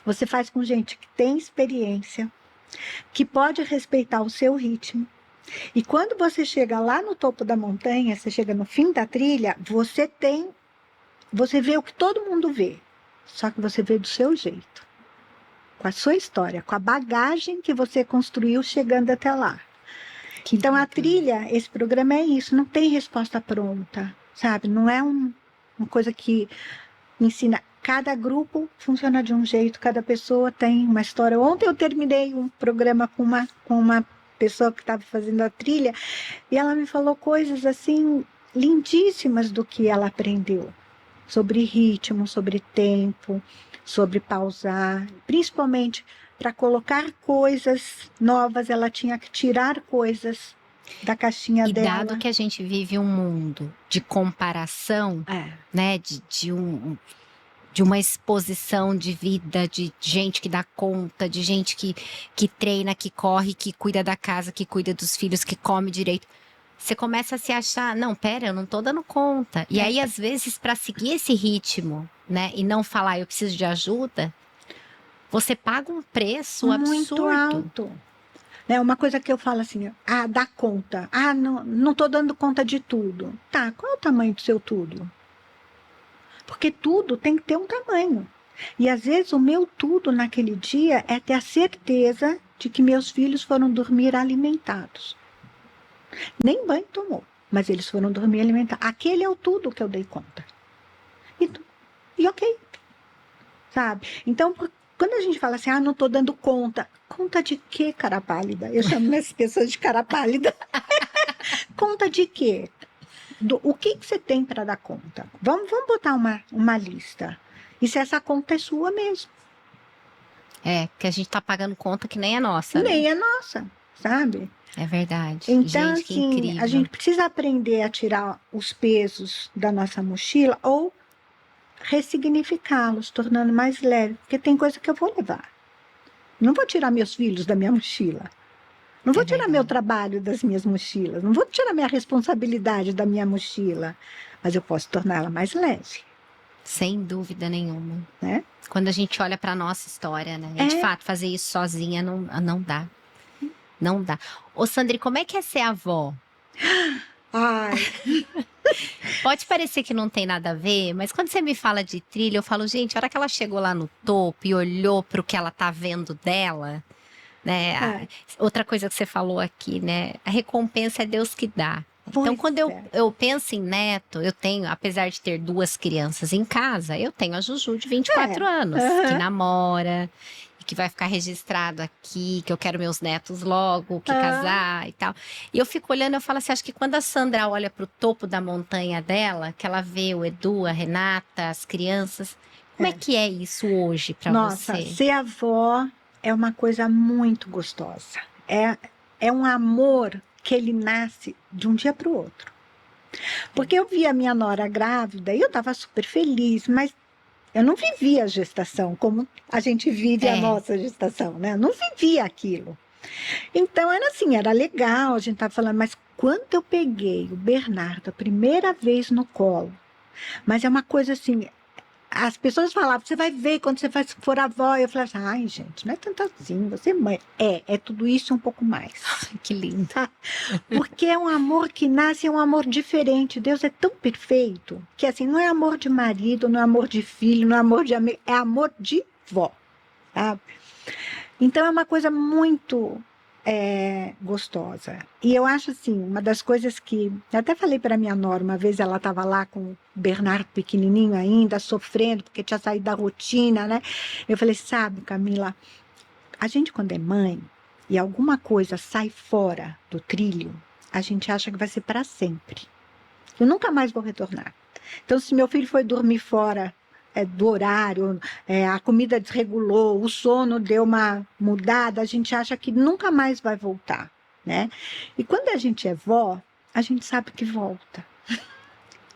Você faz com gente que tem experiência, que pode respeitar o seu ritmo. E quando você chega lá no topo da montanha, você chega no fim da trilha, você vê o que todo mundo vê, só que você vê do seu jeito, com a sua história, com a bagagem que você construiu chegando até lá. Então a trilha, esse programa é isso, não tem resposta pronta, sabe? Não é uma coisa que ensina. Cada grupo funciona de um jeito, cada pessoa tem uma história. Ontem eu terminei um programa com uma pessoa que estava fazendo a trilha, e ela me falou coisas assim lindíssimas do que ela aprendeu, sobre ritmo, sobre tempo, sobre pausar, principalmente para colocar coisas novas, ela tinha que tirar coisas da caixinha E dela. dado que a gente vive um mundo de comparação, né, de uma exposição de vida, de gente que dá conta, de gente que treina, que corre, que cuida da casa, que cuida dos filhos, que come direito. Você começa a se achar, não, pera, eu não tô dando conta. E aí, às vezes, para seguir esse ritmo, né, e não falar, eu preciso de ajuda, você paga um preço muito absurdo. alto. Né, uma coisa que eu falo assim, dá conta. Não tô dando conta de tudo. Tá, qual é o tamanho do seu tudo? Porque tudo tem que ter um tamanho. E às vezes o meu tudo naquele dia é ter a certeza de que meus filhos foram dormir alimentados. Nem banho tomou, mas eles foram dormir alimentados. Aquele é o tudo que eu dei conta. E ok. Sabe? Então, quando a gente fala assim, não estou dando conta. Conta de quê, cara pálida? Eu chamo as pessoas de cara pálida. Conta de quê? O que você tem para dar conta? Vamos botar uma lista. E se essa conta é sua mesmo? É, que a gente tá pagando conta que nem é nossa. Nem né? é nossa, sabe? É verdade. Então, Gente, que assim, incrível. a gente precisa aprender a tirar os pesos da nossa mochila ou ressignificá-los, tornando mais leve, porque tem coisa que eu vou levar. Não vou tirar meus filhos da minha mochila. Não vou tirar meu trabalho das minhas mochilas. Não vou tirar minha responsabilidade da minha mochila. Mas eu posso torná-la mais leve. Sem dúvida nenhuma. Né? Quando a gente olha para nossa história, né? E de fato, fazer isso sozinha não dá. Não dá. Ô, Sandri, como é que é ser avó? Ai. Pode parecer que não tem nada a ver, mas quando você me fala de trilha, eu falo, gente, a hora que ela chegou lá no topo e olhou para o que ela tá vendo dela, né? Outra coisa que você falou aqui, né? A recompensa é Deus que dá. Então, quando eu penso em neto, eu tenho, apesar de ter 2 crianças em casa, eu tenho a Juju de 24 anos, que namora, que vai ficar registrado aqui, que eu quero meus netos logo, que casar e tal. E eu fico olhando, eu falo assim, acho que quando a Sandra olha pro topo da montanha dela, que ela vê o Edu, a Renata, as crianças, como é que é isso hoje para você? Nossa, ser avó é uma coisa muito gostosa. É um amor que ele nasce de um dia para o outro. Porque eu vi a minha nora grávida e eu estava super feliz, mas eu não vivia a gestação como a gente vive a nossa gestação, né? Eu não vivia aquilo. Então, era assim, era legal, a gente estava falando, mas quando eu peguei o Bernardo a primeira vez no colo, mas é uma coisa assim, as pessoas falavam, você vai ver quando você for avó. Eu falava assim, ai, gente, não é tanto assim, você é mãe. É tudo isso e um pouco mais. Que lindo. Porque é um amor que nasce, é um amor diferente. Deus é tão perfeito, que assim, não é amor de marido, não é amor de filho, não é amor de amigo, é amor de vó, sabe? Então é uma coisa muito gostosa. E eu acho assim, uma das coisas que... Eu até falei para minha nora, uma vez ela estava lá com o Bernardo pequenininho ainda, sofrendo, porque tinha saído da rotina, né? Eu falei, sabe, Camila, a gente quando é mãe e alguma coisa sai fora do trilho, a gente acha que vai ser para sempre. Eu nunca mais vou retornar. Então, se meu filho foi dormir fora do horário, a comida desregulou, o sono deu uma mudada, a gente acha que nunca mais vai voltar, né? E quando a gente é vó, a gente sabe que volta.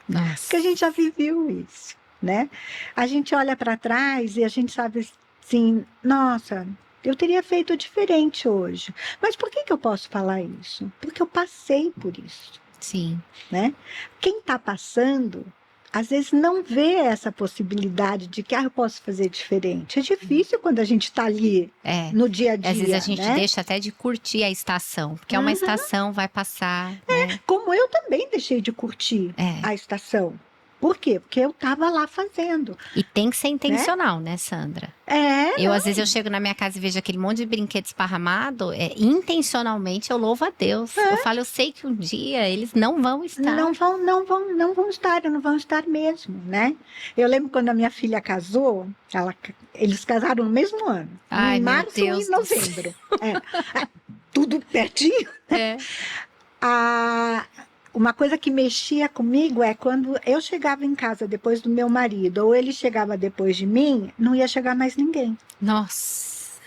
Nossa. Porque a gente já viveu isso, né? A gente olha para trás e a gente sabe assim, nossa, eu teria feito diferente hoje. Mas por que eu posso falar isso? Porque eu passei por isso. Sim. Né? Quem está passando, às vezes não vê essa possibilidade de que eu posso fazer diferente. É difícil quando a gente está ali no dia a dia. Às vezes a gente né? deixa até de curtir a estação, porque é uma estação, vai passar. Né? Como eu também deixei de curtir a estação. Por quê? Porque eu estava lá fazendo. E tem que ser intencional, né, Sandra? Às vezes eu chego na minha casa e vejo aquele monte de brinquedo esparramado, intencionalmente eu louvo a Deus. Eu falo, eu sei que um dia eles não vão estar. Não vão estar mesmo, né? Eu lembro quando a minha filha casou, eles casaram no mesmo ano. Ai, em março e em novembro. Tudo pertinho. Uma coisa que mexia comigo é quando eu chegava em casa depois do meu marido, ou ele chegava depois de mim, não ia chegar mais ninguém. Nossa!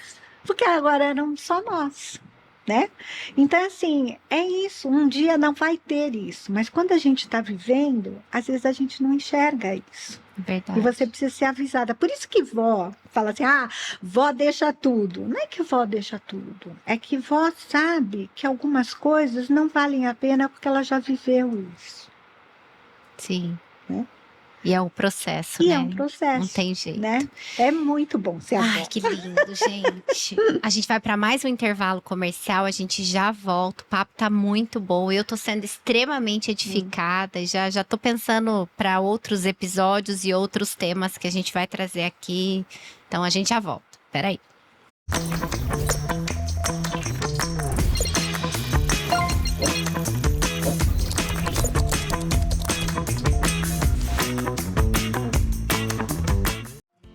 Porque agora eram só nós, né? Então, assim, é isso. Um dia não vai ter isso. Mas quando a gente está vivendo, às vezes a gente não enxerga isso. Verdade. E você precisa ser avisada. Por isso que vó fala assim, vó deixa tudo. Não é que vó deixa tudo. É que vó sabe que algumas coisas não valem a pena porque ela já viveu isso. Sim. Né? E é um processo, né? É um processo. Não tem jeito. Né? É muito bom ser avó. Ai, que lindo, gente. A gente vai para mais um intervalo comercial, a gente já volta. O papo tá muito bom. Eu tô sendo extremamente edificada e já tô pensando para outros episódios e outros temas que a gente vai trazer aqui. Então a gente já volta. Peraí.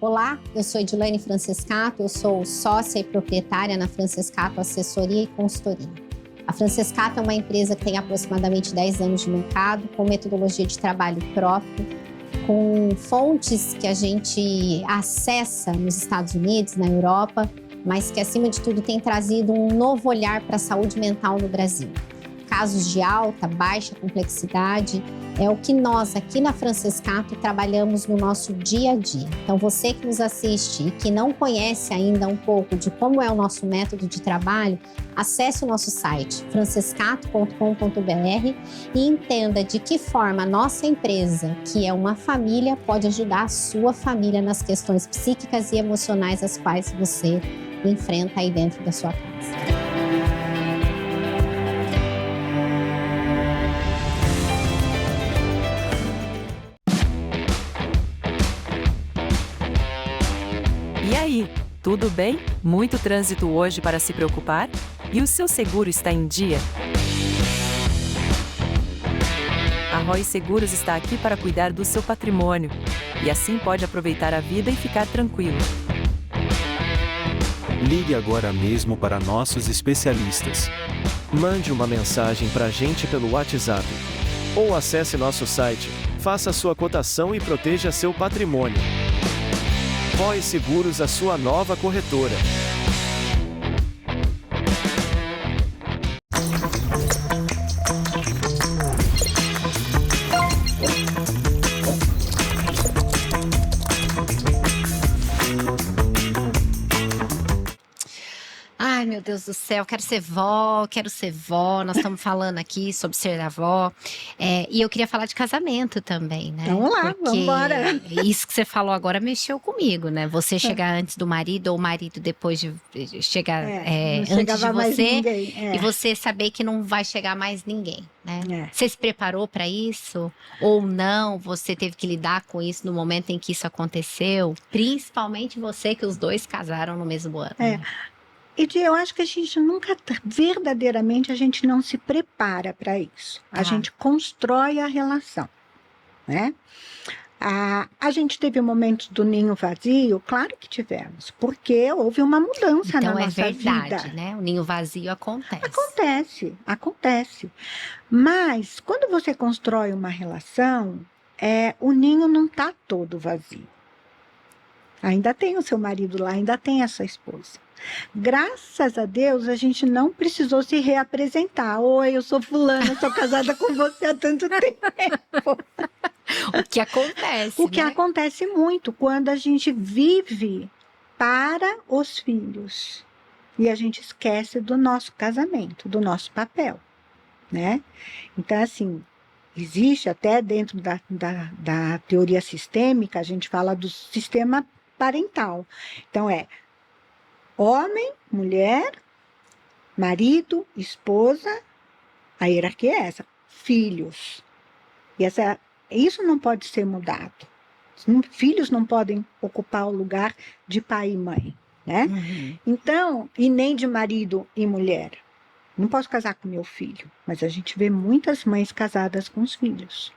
Olá, eu sou Edilene Francescato, eu sou sócia e proprietária na Francescato Assessoria e Consultoria. A Francescato é uma empresa que tem aproximadamente 10 anos de mercado, com metodologia de trabalho próprio, com fontes que a gente acessa nos Estados Unidos, na Europa, mas que, acima de tudo, tem trazido um novo olhar para a saúde mental no Brasil. Casos de alta, baixa complexidade é o que nós aqui na Francescato trabalhamos no nosso dia a dia. Então, você que nos assiste e que não conhece ainda um pouco de como é o nosso método de trabalho, acesse o nosso site francescato.com.br e entenda de que forma a nossa empresa, que é uma família, pode ajudar a sua família nas questões psíquicas e emocionais as quais você enfrenta aí dentro da sua casa. E aí, tudo bem? Muito trânsito hoje para se preocupar? E o seu seguro está em dia? A Roy Seguros está aqui para cuidar do seu patrimônio. E assim pode aproveitar a vida e ficar tranquilo. Ligue agora mesmo para nossos especialistas. Mande uma mensagem para a gente pelo WhatsApp. Ou acesse nosso site, faça sua cotação e proteja seu patrimônio. Roy Seguros, a sua nova corretora. Ai, meu Deus do céu, quero ser vó. Nós estamos falando aqui sobre ser avó. E eu queria falar de casamento também, né? Vamos lá, Porque vamos embora. isso que você falou agora mexeu comigo, né? Você chegar antes do marido ou o marido depois de chegar Não antes de chegava mais você. ninguém. E você saber que não vai chegar mais ninguém, né? É. Você se preparou para isso? Ou não? Você teve que lidar com isso no momento em que isso aconteceu? Principalmente você, que os dois casaram no mesmo ano. Né? E eu acho que a gente nunca, verdadeiramente, a gente não se prepara para isso. A gente constrói a relação, né? A gente teve momentos do ninho vazio? Claro que tivemos, porque houve uma mudança na nossa vida. Então é verdade, né? O ninho vazio acontece. Acontece. Mas, quando você constrói uma relação, o ninho não está todo vazio. Ainda tem o seu marido lá, ainda tem a sua esposa. Graças a Deus, a gente não precisou se reapresentar. Oi, eu sou fulana, sou casada com você há tanto tempo. O que acontece, O que né? acontece muito quando a gente vive para os filhos. E a gente esquece do nosso casamento, do nosso papel, né? Então, assim, existe até dentro da teoria sistêmica, a gente fala do sistema parental. Então, homem, mulher, marido, esposa, a hierarquia é essa, filhos. E isso não pode ser mudado. Filhos não podem ocupar o lugar de pai e mãe, né? Uhum. Então, e nem de marido e mulher. Não posso casar com meu filho, mas a gente vê muitas mães casadas com os filhos,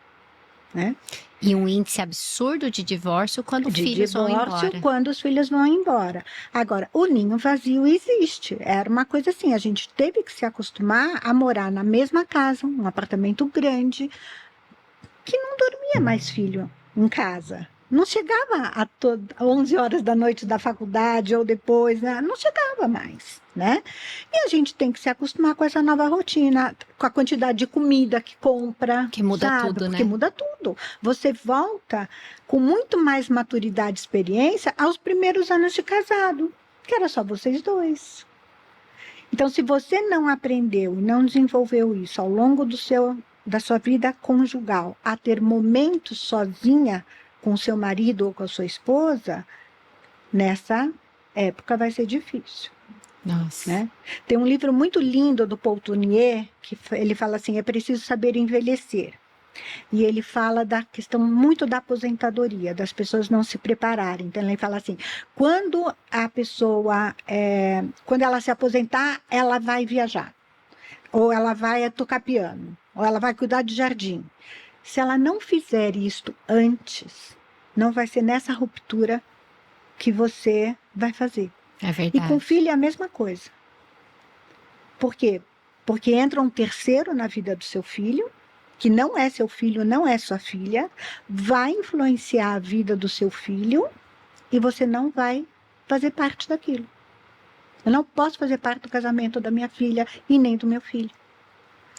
né? E um índice absurdo de divórcio quando os filhos vão embora. Quando os filhos vão embora. Agora, o ninho vazio existe. Era uma coisa assim, a gente teve que se acostumar a morar na mesma casa, um apartamento grande, que não dormia mais filho em casa. Não chegava a 11 horas da noite da faculdade ou depois, né? Não chegava mais, né? E a gente tem que se acostumar com essa nova rotina, com a quantidade de comida que compra. Que muda sabe? tudo, né? Porque muda tudo. Você volta com muito mais maturidade e experiência aos primeiros anos de casado, que era só vocês dois. Então, se você não aprendeu e não desenvolveu isso ao longo da sua vida conjugal, a ter momentos sozinha com o seu marido ou com a sua esposa, nessa época vai ser difícil. Nossa. Né? Tem um livro muito lindo do Paul Tournier, que ele fala assim, é preciso saber envelhecer. E ele fala da questão muito da aposentadoria, das pessoas não se prepararem. Então ele fala assim, quando a pessoa, quando ela se aposentar, ela vai viajar. Ou ela vai tocar piano, ou ela vai cuidar de jardim. Se ela não fizer isto antes, não vai ser nessa ruptura que você vai fazer. É verdade. E com filho é a mesma coisa. Por quê? Porque entra um terceiro na vida do seu filho, que não é seu filho, não é sua filha, vai influenciar a vida do seu filho e você não vai fazer parte daquilo. Eu não posso fazer parte do casamento da minha filha e nem do meu filho.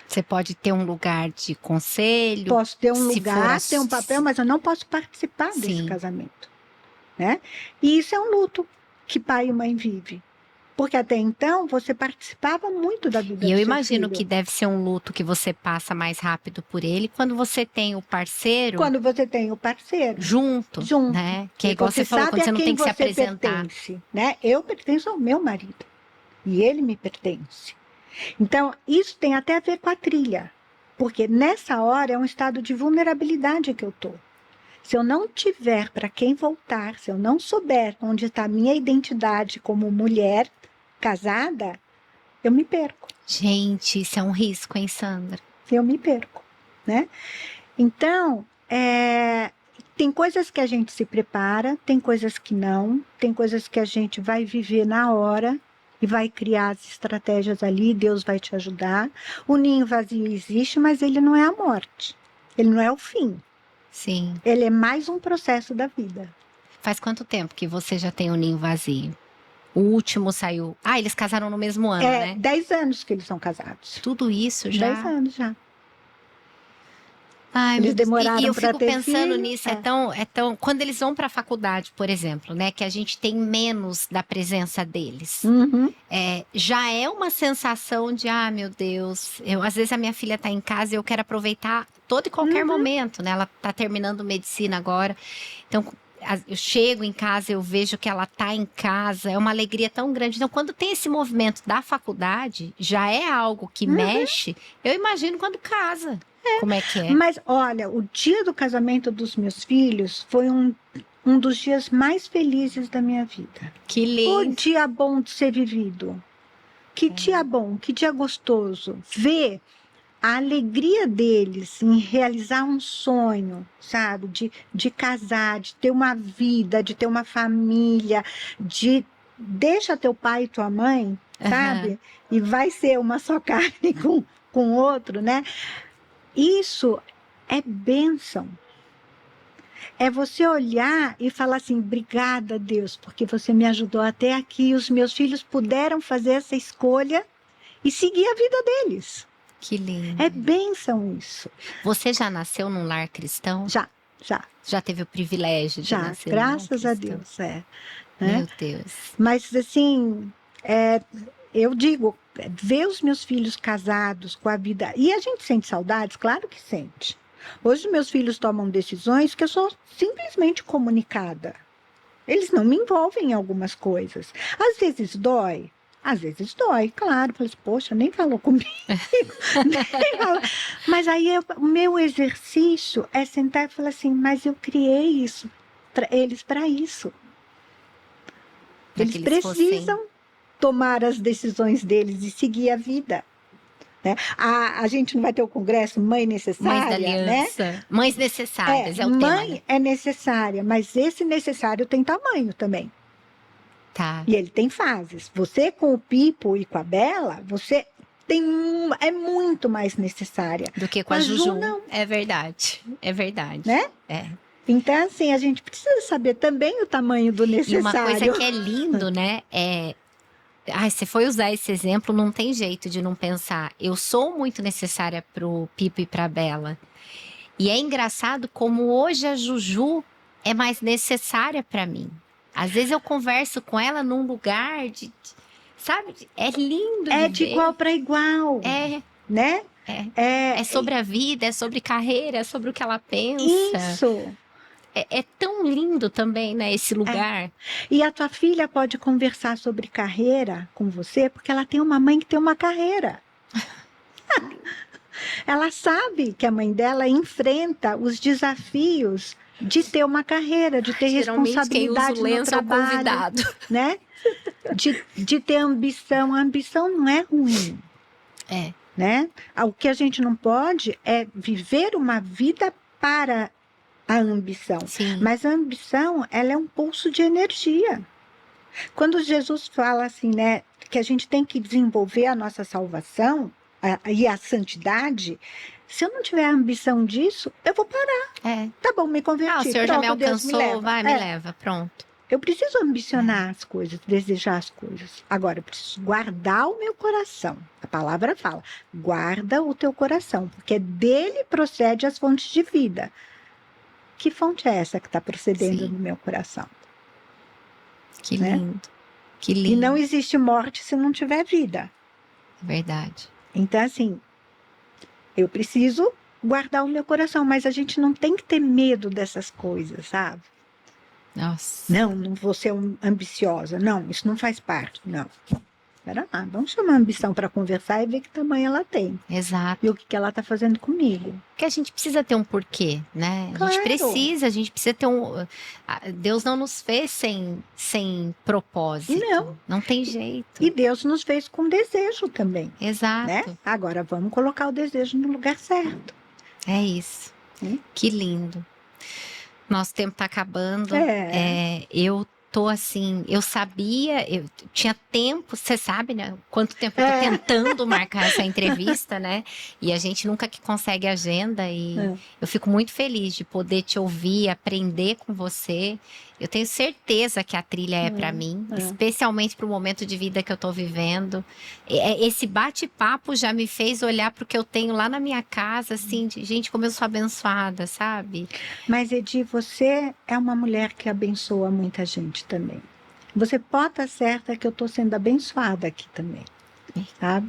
Você pode ter um lugar de conselho. Posso ter um se lugar, for ter um papel, mas eu não posso participar desse Sim. casamento, né? E isso é um luto que pai e mãe vivem. Porque até então você participava muito da vida E eu do seu imagino filho. que deve ser um luto que você passa mais rápido por ele quando você tem o parceiro Quando você tem o parceiro, junto, junto. né? Que é E igual você falou, sabe quando a você não quem tem que se você apresentar. pertence, né? Eu pertenço ao meu marido e ele me pertence. Então, isso tem até a ver com a trilha, porque nessa hora é um estado de vulnerabilidade que eu tô. Se eu não tiver para quem voltar, se eu não souber onde está a minha identidade como mulher casada, eu me perco. Gente, isso é um risco, hein, Sandra? Eu me perco, né? Então, tem coisas que a gente se prepara, tem coisas que não, tem coisas que a gente vai viver na hora e vai criar as estratégias ali, Deus vai te ajudar. O ninho vazio existe, mas ele não é a morte, ele não é o fim, Sim. ele é mais um processo da vida. Faz quanto tempo que você já tem o ninho vazio? O último saiu. Ah, eles casaram no mesmo ano, né? 10 anos que eles são casados. Tudo isso já. 10 anos já. Ai, Eles meu Deus. demoraram E eu pra fico ter pensando filho, nisso, é tão. Quando eles vão para a faculdade, por exemplo, né? Que a gente tem menos da presença deles. Uhum. Já é uma sensação de, meu Deus, às vezes a minha filha tá em casa e eu quero aproveitar todo e qualquer momento, né? Ela tá terminando medicina agora. Então, eu chego em casa, eu vejo que ela tá em casa, é uma alegria tão grande. Então, quando tem esse movimento da faculdade, já é algo que mexe, eu imagino quando casa. Como é que é? Mas, olha, o dia do casamento dos meus filhos foi um dos dias mais felizes da minha vida. Que O lindo. dia bom de ser vivido. Que dia bom, que dia gostoso. Ver a alegria deles em realizar um sonho, sabe? De casar, de ter uma vida, de ter uma família, de deixa teu pai e tua mãe, sabe? E vai ser uma só carne com outro, né? Isso é bênção. É você olhar e falar assim, obrigada, Deus, porque você me ajudou até aqui. Os meus filhos puderam fazer essa escolha e seguir a vida deles. Que lindo. É bênção isso. Você já nasceu num lar cristão? Já. Já teve o privilégio de Já, nascer num lar graças a cristão? Deus, né? Meu Deus. Mas, assim, eu digo, ver os meus filhos casados com a vida... E a gente sente saudades? Claro que sente. Hoje, meus filhos tomam decisões que eu sou simplesmente comunicada. Eles não me envolvem em algumas coisas. Às vezes dói, claro. Falei assim, poxa, nem falou comigo. Nem falou. Mas aí o meu exercício é sentar e falar assim, mas eu criei isso, eles para isso. Eles precisam tomar as decisões deles e seguir a vida. Né? A gente não vai ter o congresso Mãe Necessária, Mães da Aliança. né? Mães necessárias, é o tema. Mãe é necessária, mas esse necessário tem tamanho também. Tá. E ele tem fases. Você com o Pipo e com a Bela, você é muito mais necessária. Do que com a Juju. Não. É verdade. É verdade. Né? É. Então, assim, a gente precisa saber também o tamanho do necessário. E uma coisa que é lindo, né? Você foi usar esse exemplo, não tem jeito de não pensar. Eu sou muito necessária pro Pipo e pra Bela. E é engraçado como hoje a Juju é mais necessária para mim. Às vezes eu converso com ela num lugar sabe? É lindo de ver. igual para igual. Né? É sobre a vida, é sobre carreira, é sobre o que ela pensa. Isso. É tão lindo também, né, esse lugar. E a tua filha pode conversar sobre carreira com você, porque ela tem uma mãe que tem uma carreira. Ela sabe que a mãe dela enfrenta os desafios de ter uma carreira, de ter responsabilidade no trabalho, convidado. Né? De ter ambição. A ambição não é ruim. Né? O que a gente não pode é viver uma vida para a ambição. Sim. Mas a ambição, ela é um pulso de energia. Quando Jesus fala assim, né, que a gente tem que desenvolver a nossa salvação e a santidade, se eu não tiver a ambição disso, eu vou parar. Tá bom, me converti. O Senhor já me Pronto, Deus alcançou, me leva. me leva, pronto. Eu preciso ambicionar as coisas, desejar as coisas. Agora, eu preciso guardar o meu coração. A palavra fala, guarda o teu coração, porque dele procede as fontes de vida. Que fonte é essa que está procedendo Sim. no meu coração? Que Né? lindo. Que E lindo. não existe morte se não tiver vida. Verdade. Então, assim, eu preciso guardar o meu coração, mas a gente não tem que ter medo dessas coisas, sabe? Nossa. Não vou ser ambiciosa. Não, isso não faz parte. Não. Espera lá, vamos chamar a ambição para conversar e ver que tamanho ela tem. Exato. E o que ela está fazendo comigo. Porque a gente precisa ter um porquê, né? A gente Claro. a gente precisa ter Deus não nos fez sem propósito. Não. Não tem jeito. E Deus nos fez com desejo também, Exato. né? Agora vamos colocar o desejo no lugar certo. É isso. Que lindo. Nosso tempo tá acabando. Eu tô assim, eu sabia, eu tinha tempo, você sabe, né? Quanto tempo eu tô tentando marcar essa entrevista, né? E a gente nunca que consegue agenda e eu fico muito feliz de poder te ouvir, aprender com você. Eu tenho certeza que a trilha é para mim, especialmente para o momento de vida que eu tô vivendo. Esse bate-papo já me fez olhar para o que eu tenho lá na minha casa, assim, de, gente, como eu sou abençoada, sabe? Mas, Edi, você é uma mulher que abençoa muita gente também. Você pode estar certa que eu estou sendo abençoada aqui também, sabe?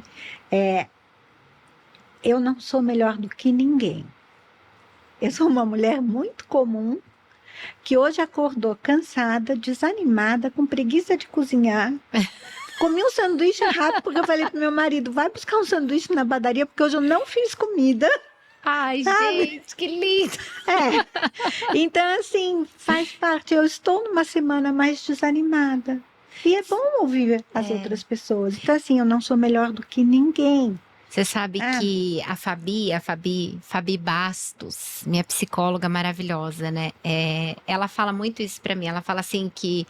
Eu não sou melhor do que ninguém. Eu sou uma mulher muito comum, que hoje acordou cansada, desanimada, com preguiça de cozinhar. Comi um sanduíche rápido, porque eu falei pro meu marido, vai buscar um sanduíche na padaria, porque hoje eu não fiz comida. Ai, sabe? gente, que lindo! Então, assim, faz parte. Eu estou numa semana mais desanimada. E é bom ouvir as outras pessoas. Então, assim, eu não sou melhor do que ninguém. Você sabe que a Fabi Bastos, minha psicóloga maravilhosa, né? Ela fala muito isso pra mim. Ela fala assim que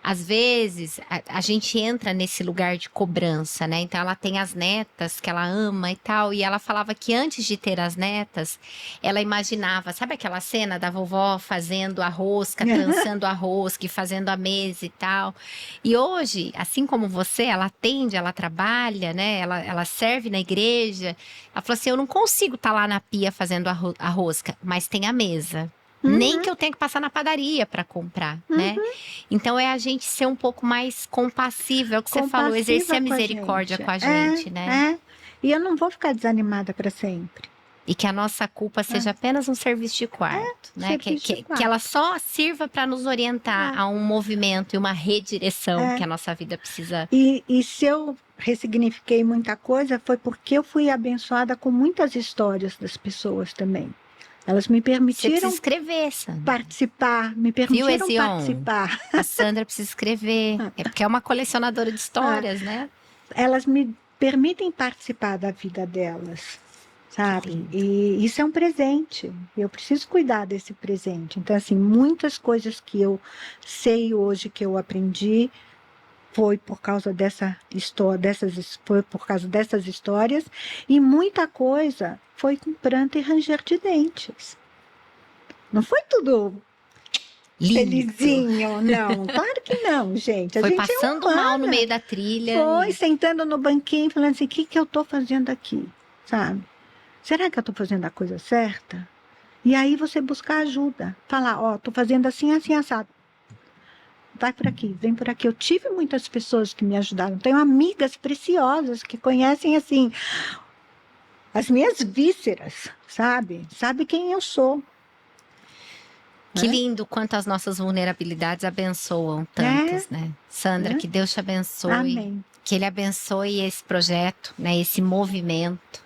às vezes a gente entra nesse lugar de cobrança, né? Então ela tem as netas que ela ama e tal, e ela falava que antes de ter as netas, ela imaginava, sabe aquela cena da vovó fazendo a rosca, trançando a rosca e fazendo a mesa e tal. E hoje, assim como você, ela atende, ela trabalha, né? Ela serve na igreja. Ela falou assim: eu não consigo estar lá na pia fazendo a rosca, mas tem a mesa. Nem que eu tenha que passar na padaria para comprar, né? Então é a gente ser um pouco mais compassiva, é o que você falou, exercer a misericórdia com a gente, né? E eu não vou ficar desanimada para sempre. E que a nossa culpa seja apenas um serviço de quarto, né? Que ela só sirva para nos orientar a um movimento e uma redireção que a nossa vida precisa. E se eu ressignifiquei muita coisa, foi porque eu fui abençoada com muitas histórias das pessoas também. Elas me permitiram escrever, participar, me permitiram participar. A Sandra precisa escrever, porque é uma colecionadora de histórias, né? Elas me permitem participar da vida delas, sabe? E isso é um presente, eu preciso cuidar desse presente. Então, assim, muitas coisas que eu sei hoje, que eu aprendi, foi por causa dessa história, foi por causa dessas histórias, e muita coisa foi com pranto e ranger de dentes. Não foi tudo felizinho, não. Claro que não, gente. Foi passando mal no meio da trilha. Foi, sentando no banquinho, falando assim, o que eu estou fazendo aqui, sabe? Será que eu estou fazendo a coisa certa? E aí você buscar ajuda. Falar, estou fazendo assim, assim, assado. Vai por aqui, vem por aqui. Eu tive muitas pessoas que me ajudaram. Tenho amigas preciosas que conhecem, assim, as minhas vísceras, sabe? Sabe quem eu sou. Que lindo quanto as nossas vulnerabilidades abençoam tantas, né? Sandra, que Deus te abençoe. Amém. Que Ele abençoe esse projeto, né? Esse movimento.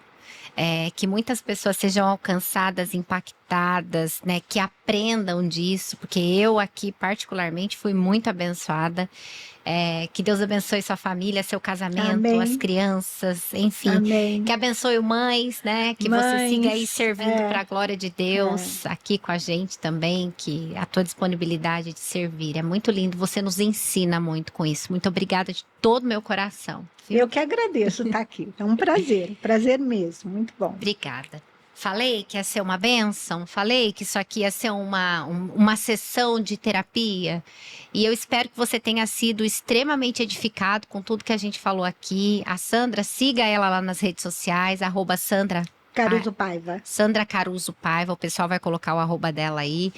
Que muitas pessoas sejam alcançadas, impactadas, né? Que aprendam disso, porque eu aqui particularmente fui muito abençoada. Que Deus abençoe sua família, seu casamento, Amém. as crianças, enfim. Amém. Que abençoe mães, né? Que você siga aí servindo para a glória de Deus, aqui com a gente também, que a tua disponibilidade de servir é muito lindo. Você nos ensina muito com isso. Muito obrigada de todo o meu coração. Eu que agradeço estar aqui. É um prazer mesmo. Muito bom. Obrigada. Falei que ia ser uma bênção, falei que isso aqui ia ser uma sessão de terapia. E eu espero que você tenha sido extremamente edificado com tudo que a gente falou aqui. A Sandra, siga ela lá nas redes sociais, @Sandra Caruso Paiva. Sandra Caruso Paiva, o pessoal vai colocar o @ dela aí.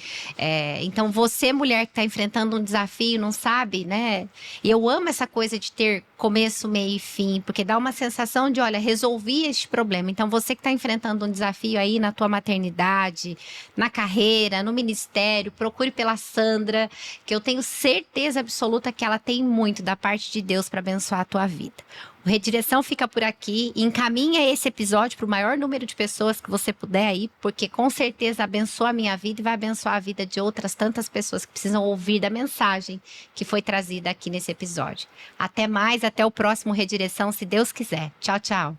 Então, você, mulher que está enfrentando um desafio, não sabe, né? E eu amo essa coisa de ter começo, meio e fim, porque dá uma sensação de, olha, resolvi este problema. Então, você que está enfrentando um desafio aí na tua maternidade, na carreira, no ministério, procure pela Sandra, que eu tenho certeza absoluta que ela tem muito da parte de Deus para abençoar a tua vida. O Redireção fica por aqui. Encaminha esse episódio para o maior número de pessoas que você puder aí, porque com certeza abençoa a minha vida e vai abençoar a vida de outras tantas pessoas que precisam ouvir da mensagem que foi trazida aqui nesse episódio. Até mais, até o próximo Redireção, se Deus quiser. Tchau, tchau.